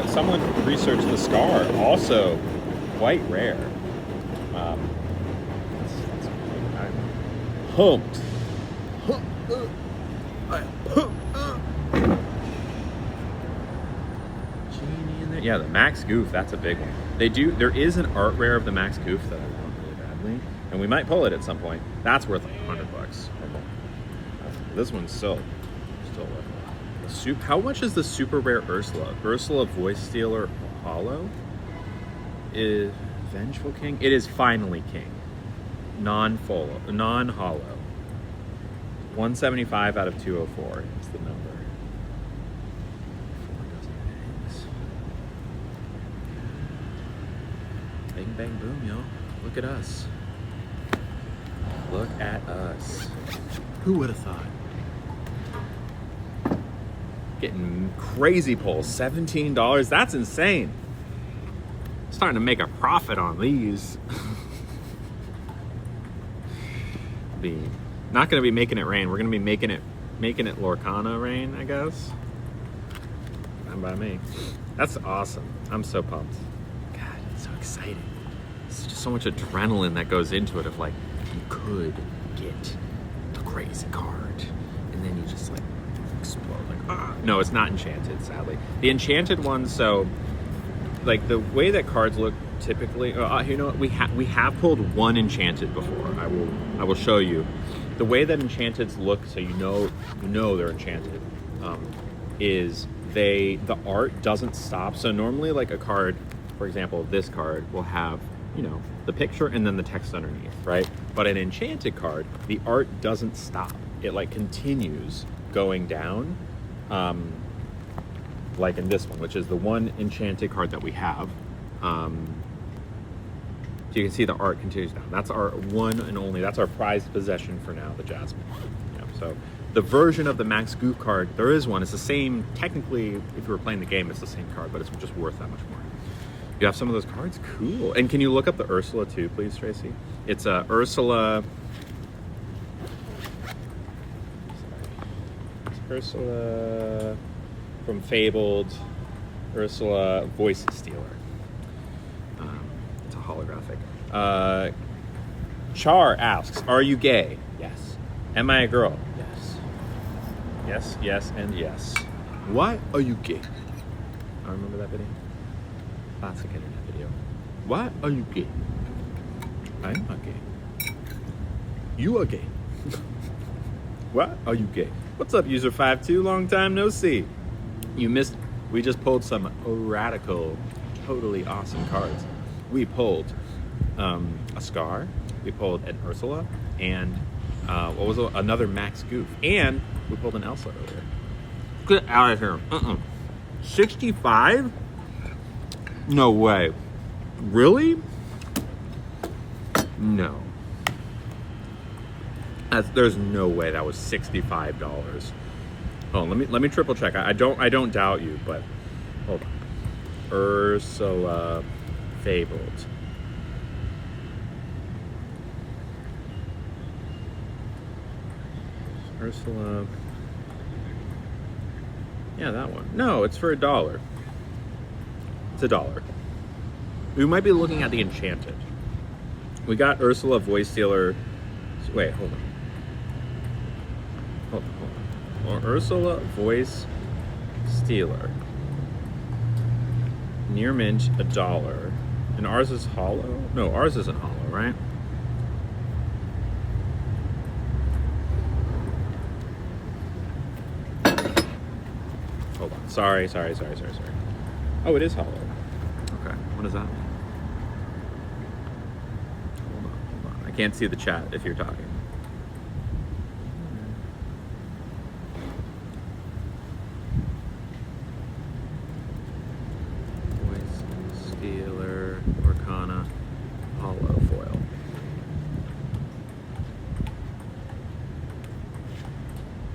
Someone researched the Scar, also quite rare. Pumped. Genie in there. Yeah, the Max Goof, that's a big one. There is an art rare of the Max Goof that I want really badly, and we might pull it at some point. That's worth like $100 or more. This one's still worth it. How much is the super rare Ursula? Ursula Voice Stealer Hollow? Is Vengeful King? It is finally King. Non-hollow. 175 out of 204 is the number. 4 dozen eggs. Bang, bang, boom, y'all. Look at us. Look at us. Who would have thought? Getting crazy pulls, $17. That's insane. Starting to make a profit on these. Not going to be making it rain. We're going to be making it Lorcana rain, I guess. Fine by me. That's awesome. I'm so pumped. God, it's so exciting. It's just so much adrenaline that goes into it of like, you could get a crazy card. And then you just like explode. Like, ah. No, it's not enchanted, sadly. The enchanted ones, so like the way that cards look typically, you know what? We have pulled one enchanted before. I will show you. The way that enchanteds look, so you know they're enchanted, is the art doesn't stop. So normally like a card, for example, this card will have, you know, the picture and then the text underneath, right? But an enchanted card, the art doesn't stop. It like continues going down, like in this one, which is the one enchanted card that we have. So you can see the art continues down. That's our one and only, that's our prized possession for now, the Jasmine. Yeah, so the version of the Max Goof card, there is one. It's the same, technically, if you were playing the game, it's the same card, but it's just worth that much more. You have some of those cards? Cool. And can you look up the Ursula too, please, Tracy? It's Ursula. It's Ursula from Fabled. Ursula Voice Stealer. It's a holographic. Char asks, "Are you gay?" Yes. Am I a girl? Yes. Yes, yes, and yes. Why are you gay? I remember that video. Classic internet video. Why are you gay? I'm not gay. You are gay. Why are you gay? What's up, user 52? Long time no see. You missed. We just pulled some radical, totally awesome cards. We pulled a Scar. We pulled an Ursula, and what was it? Another Max Goof, and we pulled an Elsa earlier. Get out of here! 65? No way. Really? No. There's no way that was $65. Oh, let me triple check. I don't doubt you, but hold on. Ursula Fabled. Ursula. Yeah, that one. No, it's for $1. It's $1. We might be looking at the Enchanted. We got Ursula Voice Stealer. Wait, hold on. Or Ursula Voice Stealer. Near mint, $1. And ours is hollow? No, ours isn't hollow, right? Hold on. Sorry. Oh, it is hollow. Okay. What is that? Hold on. I can't see the chat if you're talking. Lorcana, hollow foil.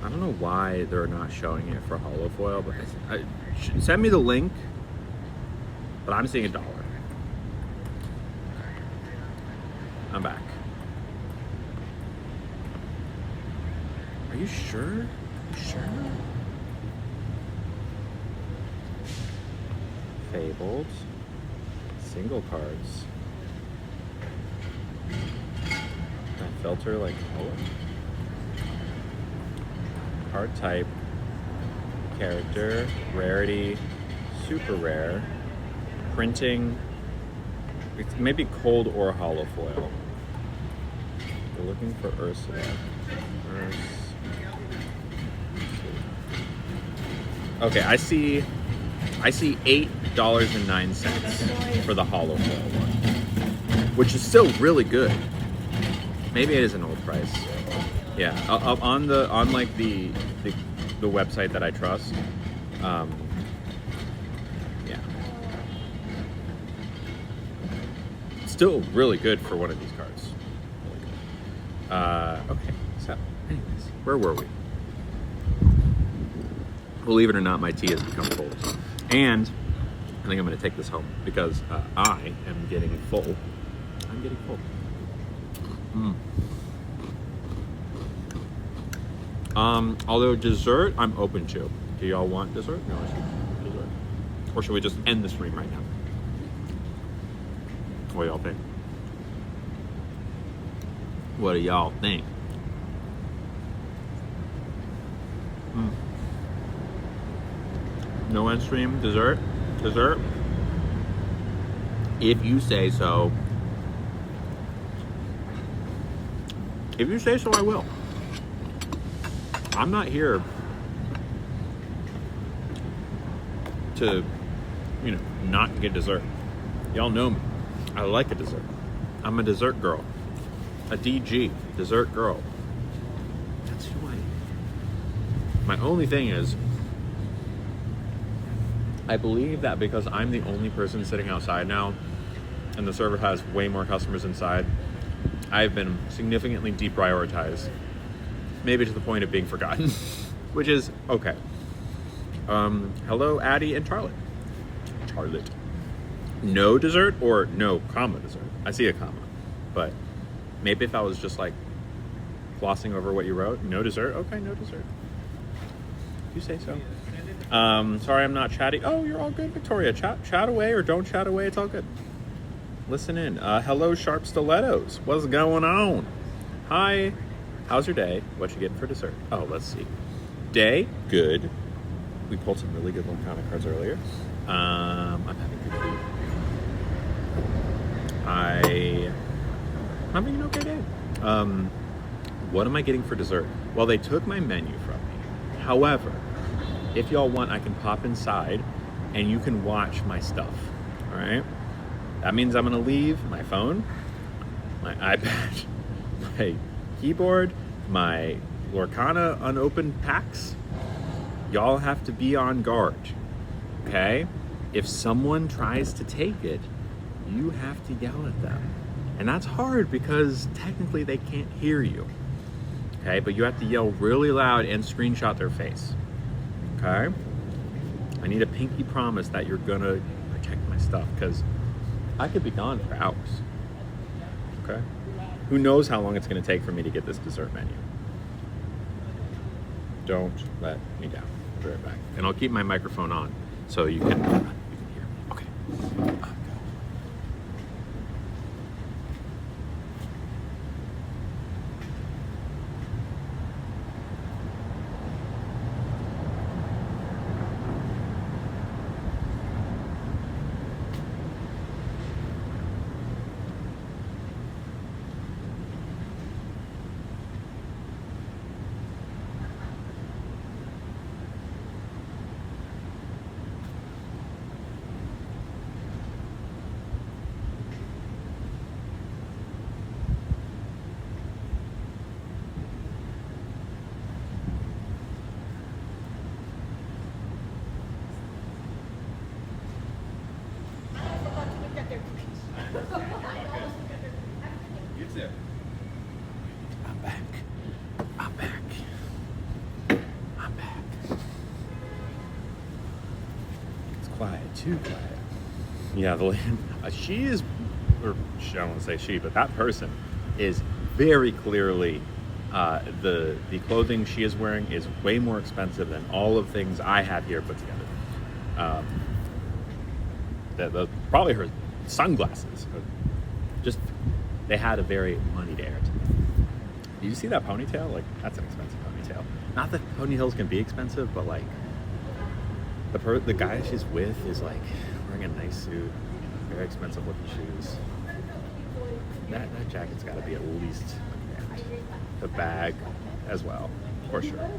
I don't know why they're not showing it for hollow foil, but send me the link. But I'm seeing $1. I'm back. Are you sure? Fabled. Single cards. Can I filter like color? Card type, character, rarity, super rare, printing, maybe cold or hollow foil. We're looking for Ursula. Okay, I see $8.09 for the hollow foil one, which is still really good. Maybe it is an old price. Yeah, on the website that I trust. Yeah, still really good for one of these cards. Really good. Okay, so anyways, where were we? Believe it or not, my tea has become cold. And I think I'm going to take this home because I am getting full. I'm getting full. Although dessert, I'm open to. Do y'all want dessert? No, I should dessert. Or should we just end the stream right now? What do y'all think? What do y'all think? No end stream, dessert, dessert. If you say so. If you say so, I will. I'm not here to, not get dessert. Y'all know me. I like a dessert. I'm a dessert girl. A DG, dessert girl. That's who I am. My only thing is, I believe that because I'm the only person sitting outside now, and the server has way more customers inside, I've been significantly deprioritized. Maybe to the point of being forgotten, which is okay. Hello, Addie and Charlotte. Charlotte. No dessert or no comma dessert? I see a comma, but maybe if I was just like glossing over what you wrote, no dessert. Okay, no dessert. If you say so. Sorry, I'm not chatty. Oh, you're all good, Victoria. Chat away or don't chat away. It's all good. Listen in. Hello, Sharp Stilettos. What's going on? Hi. How's your day? What you getting for dessert? Oh, let's see. Day, good. We pulled some really good Lorcana cards earlier. I'm having good food. I'm having an okay day. What am I getting for dessert? Well, they took my menu from me. However, if y'all want, I can pop inside and you can watch my stuff. All right? That means I'm gonna leave my phone, my iPad, my keyboard, my Lorcana unopened packs. Y'all have to be on guard, okay? If someone tries to take it, you have to yell at them. And that's hard because technically they can't hear you, okay? But you have to yell really loud and screenshot their face, okay? I need a pinky promise that you're gonna protect my stuff because I could be gone for hours, okay? Who knows how long it's gonna take for me to get this dessert menu. Don't let me down. I'll be right back. And I'll keep my microphone on so you can hear me. Okay. You too. I'm back. I'm back. I'm back. It's quiet, too quiet. Yeah, she is, or I don't want to say she, but that person is very clearly, the clothing she is wearing is way more expensive than all of things I have here put together. Probably her sunglasses. Just, they had a very moneyed air to them. Do you see that ponytail? Like, that's an expensive ponytail. Not that ponytails can be expensive, but like, the guy she's with is like wearing a nice suit, very expensive looking shoes. That jacket's got to be at least $1,000. The bag as well, for sure.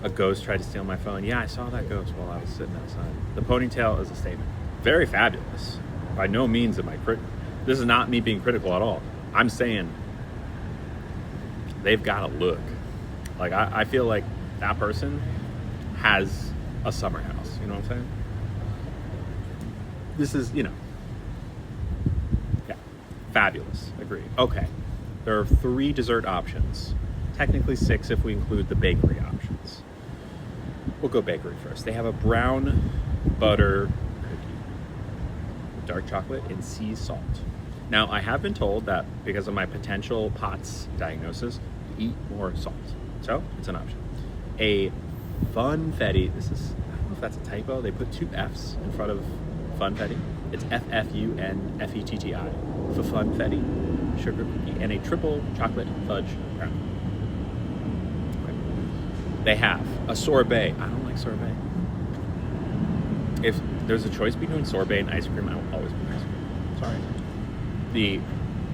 A ghost tried to steal my phone. Yeah, I saw that ghost while I was sitting outside. The ponytail is a statement. Very fabulous. By no means am I critical. This is not me being critical at all. I'm saying they've got a look. Like, I feel like that person has a summer house. You know what I'm saying? This is, yeah, fabulous. Agree. Okay. there are 3 dessert options. Technically 6 if we include the bakery options. We'll go bakery first. They have a brown butter cookie, dark chocolate, and sea salt. Now, I have been told that because of my potential POTS diagnosis, eat more salt. So, it's an option. A funfetti, I don't know if that's a typo. They put 2 F's in front of funfetti. It's F-F-U-N-F-E-T-T-I. Funfetti sugar cookie, and a triple chocolate fudge brownie. They have a sorbet. I don't like sorbet. If there's a choice between sorbet and ice cream, I will always pick ice cream. Sorry. The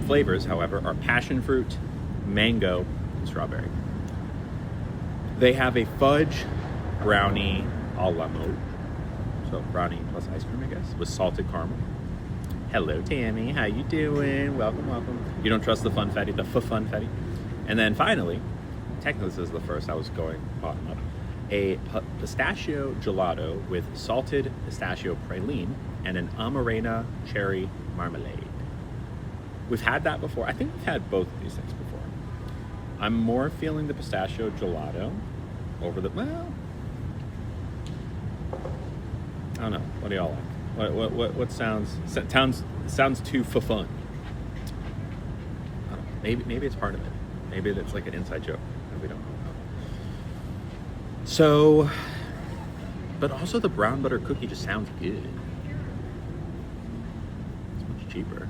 flavors, however, are passion fruit, mango, and strawberry. They have a fudge brownie a la mode. So brownie plus ice cream, I guess, with salted caramel. Hello, Tammy. How you doing? Welcome, welcome. You don't trust the funfetti, the funfetti. And then finally, technically this is the first, I was going bottom up, a pistachio gelato with salted pistachio praline and an amarena cherry marmalade. We've had that before. I think we've had both of these things before. I'm more feeling the pistachio gelato over the, well, I don't know. What do y'all like? What sounds too fun? I don't know. Maybe it's part of it. Maybe it's like an inside joke that we don't know about. So, but also the brown butter cookie just sounds good. It's much cheaper.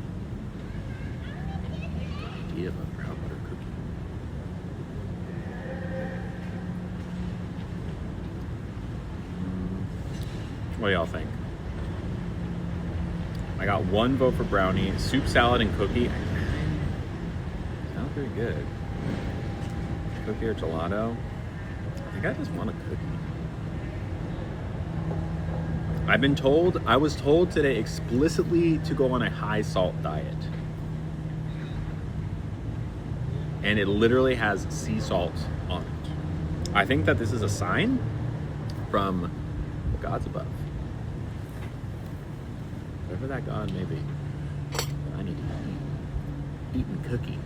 The idea of a brown butter cookie. What do y'all think? I got 1 vote for brownie, soup, salad, and cookie. Sounds pretty good. Cookie or gelato? I think I just want a cookie. I was told today explicitly to go on a high salt diet. And it literally has sea salt on it. I think that this is a sign from the gods above. Whatever that god may be, I need to be eating cookie.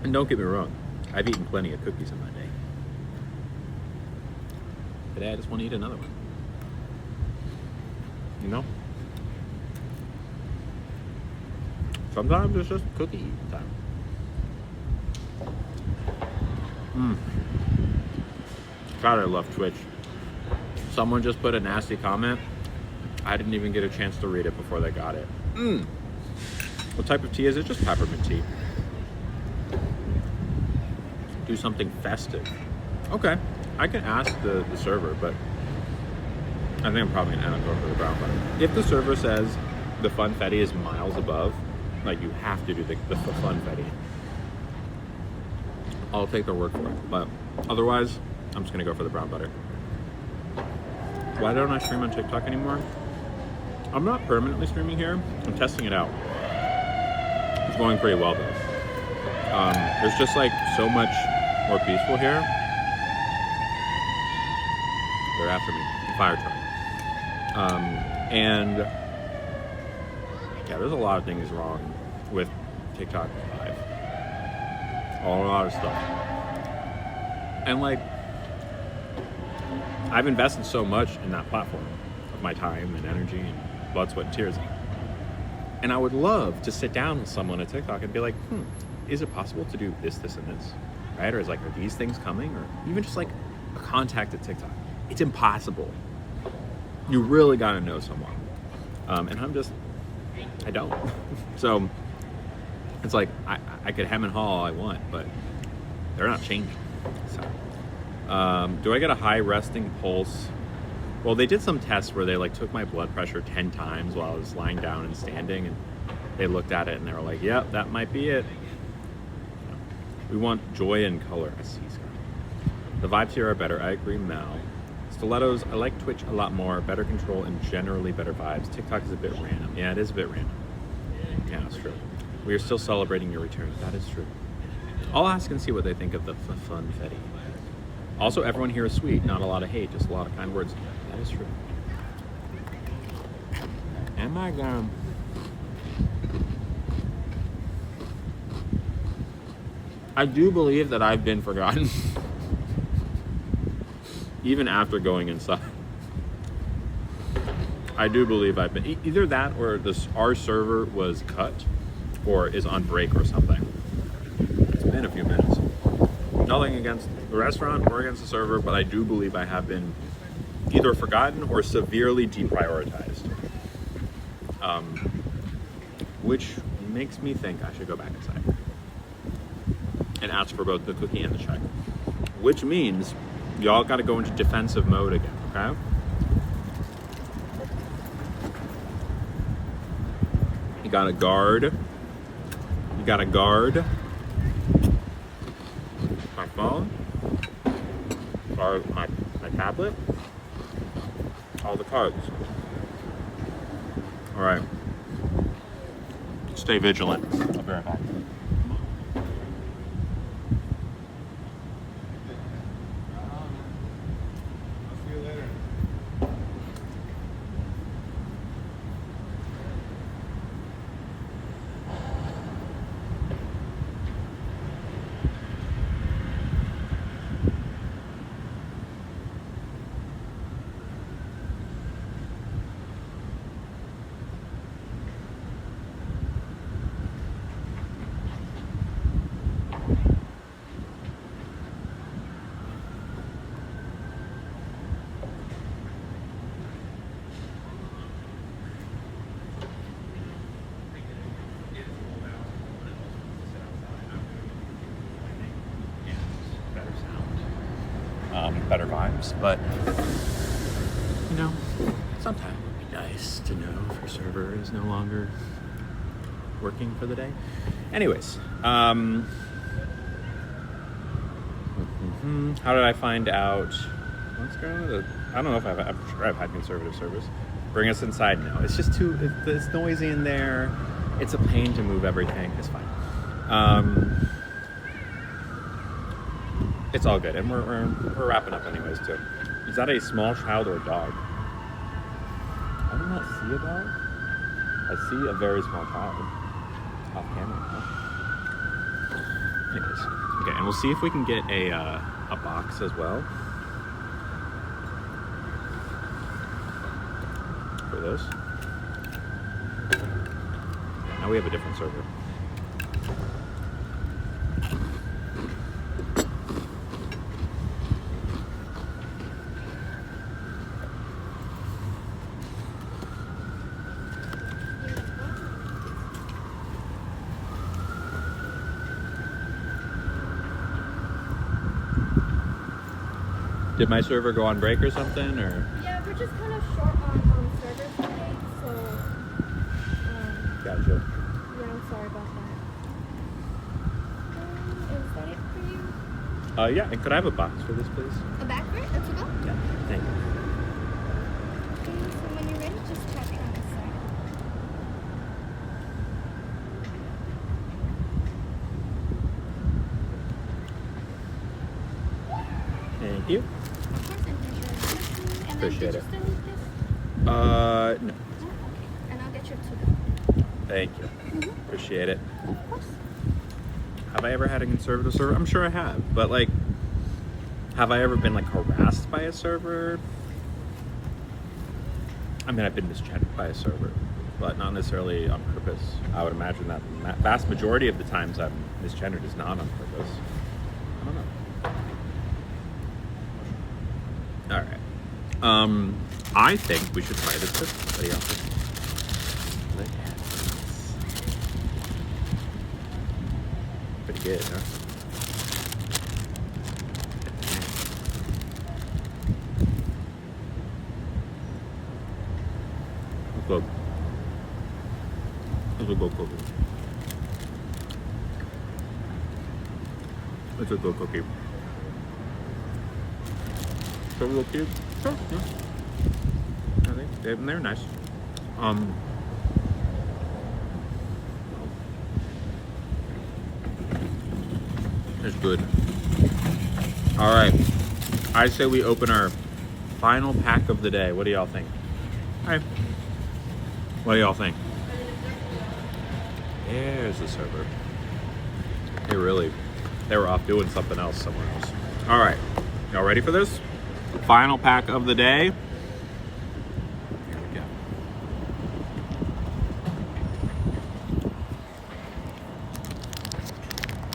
And don't get me wrong, I've eaten plenty of cookies in my day. Today I just want to eat another one. You know? Sometimes it's just cookie eating time. God, I love Twitch. Someone just put a nasty comment. I didn't even get a chance to read it before they got it. What type of tea is it? Just peppermint tea. Do something festive. Okay, I can ask the server, but I think I'm probably gonna end up going for the brown butter. If the server says the funfetti is miles above, like you have to do the funfetti, I'll take their word for it. But otherwise, I'm just gonna go for the brown butter. Why don't I stream on TikTok anymore? I'm not permanently streaming here. I'm testing it out. It's going pretty well though. There's just like so much more peaceful here. They're after me. Fire truck. And yeah, there's a lot of things wrong with TikTok Live. A lot of stuff. And like, I've invested so much in that platform of my time and energy and blood, sweat, and tears. And I would love to sit down with someone at TikTok and be like, is it possible to do this, this, and this? Right? Or is like, are these things coming? Or even just like a contact at TikTok. It's impossible. You really got to know someone. And I don't. So it's like, I could hem and haw all I want, but they're not changing. So, do I get a high resting pulse? Well, they did some tests where they like took my blood pressure 10 times while I was lying down and standing, and they looked at it and they were like, yep, that might be it. We want joy and color. I see, Scott. The vibes here are better. I agree, Mel. Stilettos, I like Twitch a lot more. Better control and generally better vibes. TikTok is a bit random. Yeah, it is a bit random. Yeah, that's true. We are still celebrating your return. That is true. I'll ask and see what they think of the funfetti. Also, everyone here is sweet. Not a lot of hate, just a lot of kind words. That is true. Am I gone? I do believe that I've been forgotten. Even after going inside. I do believe I've been... Either that or our server was cut or is on break or something. It's been a few minutes. Nothing against the restaurant or against the server, but I do believe I have been either forgotten or severely deprioritized. Which makes me think I should go back inside and ask for both the cookie and the check. Which means y'all got to go into defensive mode again, okay? You got to guard. You got to guard my phone, guard my tablet, all the cards. All right. Stay vigilant. I'll be right back. Better vibes, but you know, sometimes it would be nice to know if your server is no longer working for the day. Anyways, how did I find out? What's going on? I don't know if I'm sure I've had conservative service. Bring us inside now. It's just it's noisy in there. It's a pain to move everything. It's fine. It's all good, and we're wrapping up anyways too. Is that a small child or a dog? I do not see a dog. I see a very small child off camera. Anyways, okay, and we'll see if we can get a box as well for this. Now we have a different server. Did my server go on break or something, or? Yeah, we're just kind of short on server today, so. Gotcha. Yeah, I'm sorry about that. Is that it for you? Yeah, and could I have a box for this, please? A bag for it? That's a go? Yeah, thank you. Okay, so when you're ready, just tap it on the side. Thank you. Of course, and here's your receipt. And Appreciate then, it. did you still need this? No. No? Okay. And I'll get your to-go. Thank you. Appreciate it. Of course. Have I ever had a conservative server? I'm sure I have, but like, have I ever been like harassed by a server? I mean, I've been misgendered by a server, but not necessarily on purpose. I would imagine that the vast majority of the times I'm misgendered is not on purpose. I don't know. All right. I think we should try this cookie. What do y'all think? Look at this. Pretty good, huh? Let's go. Let's go cookie. Let's go cookie. So real cute. Sure. Yeah. I think they're nice. It's good. All right. I say we open our final pack of the day. What do y'all think? All right. What do y'all think? There's the server. They were off doing something else somewhere else. All right, y'all ready for this? Final pack of the day. Here we go.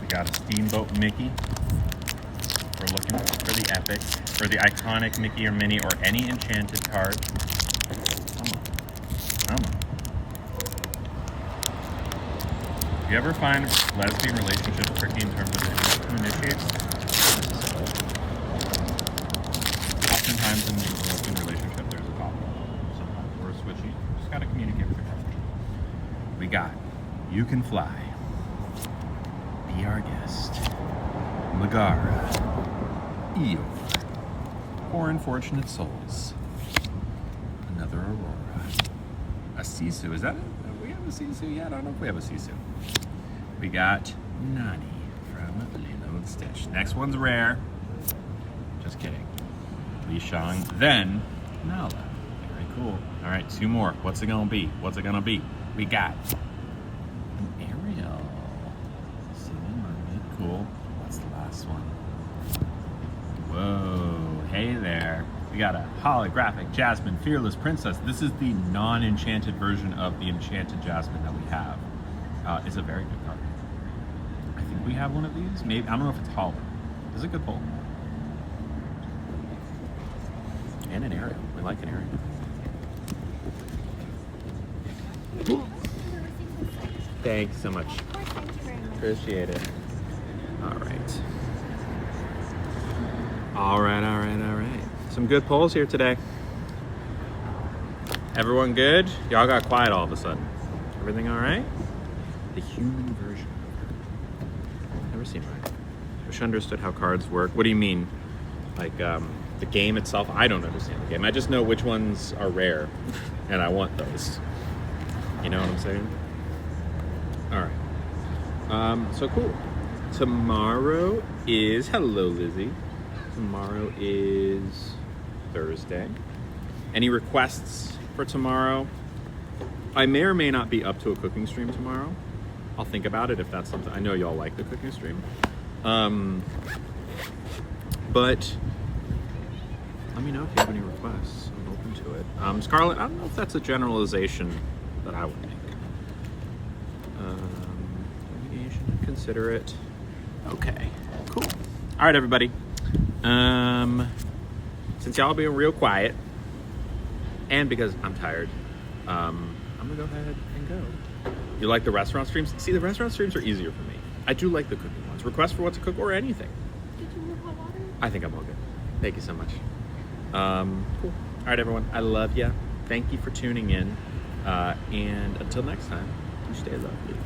We got a Steamboat Mickey. We're looking for the epic, for the iconic Mickey or Minnie or any enchanted card. Come on. Come on. Do you ever find lesbian relationships tricky in terms of who initiates? Oftentimes in a lesbian relationship, there's a couple. Sometimes we're switchy. Just gotta communicate with your partner. We got You Can Fly. Be Our Guest. Megara. Eeyore. Poor Unfortunate Souls. Another Aurora. A Sisu. Is that it? Do we have a Sisu yet? I don't know if we have a Sisu. We got Nani from Lilo and Stitch. Next one's rare. Just kidding. Li Shang. Then Nala. Very cool. All right, 2 more. What's it gonna be? What's it gonna be? We got an Ariel. Singing Mermaid. Cool. What's the last one? Whoa. Hey there. We got a holographic Jasmine, Fearless Princess. This is the non-enchanted version of the enchanted Jasmine that we have. It's a very good card. I think we have one of these. Maybe, I don't know if it's hollow. It's a good pull. And an Ariel. We like an Ariel. Thanks so much. Of course, thank you very much. Appreciate it. All right. All right, all right, all right. Some good polls here today. Everyone good? Y'all got quiet all of a sudden. Everything all right? The human version. Never seen mine. Wish I understood how cards work. What do you mean? Like the game itself? I don't understand the game. I just know which ones are rare, and I want those. You know what I'm saying? All right. So cool. Tomorrow is, hello Lizzie. Tomorrow is Thursday. Any requests for tomorrow? I may or may not be up to a cooking stream tomorrow. I'll think about it if that's something. I know y'all like the cooking stream. But let me know if you have any requests. I'm open to it. Scarlett, I don't know if that's a generalization that I would make. Navigation, consider it. Okay, cool. All right, everybody. Since y'all being real quiet, and because I'm tired, I'm gonna go ahead and go. You like the restaurant streams? See, the restaurant streams are easier for me. I do like the cooking ones. Request for what to cook or anything. Did you move hot water? I think I'm all good. Thank you so much. Cool. All right, everyone. I love you. Thank you for tuning in. And until next time, you stay lovely.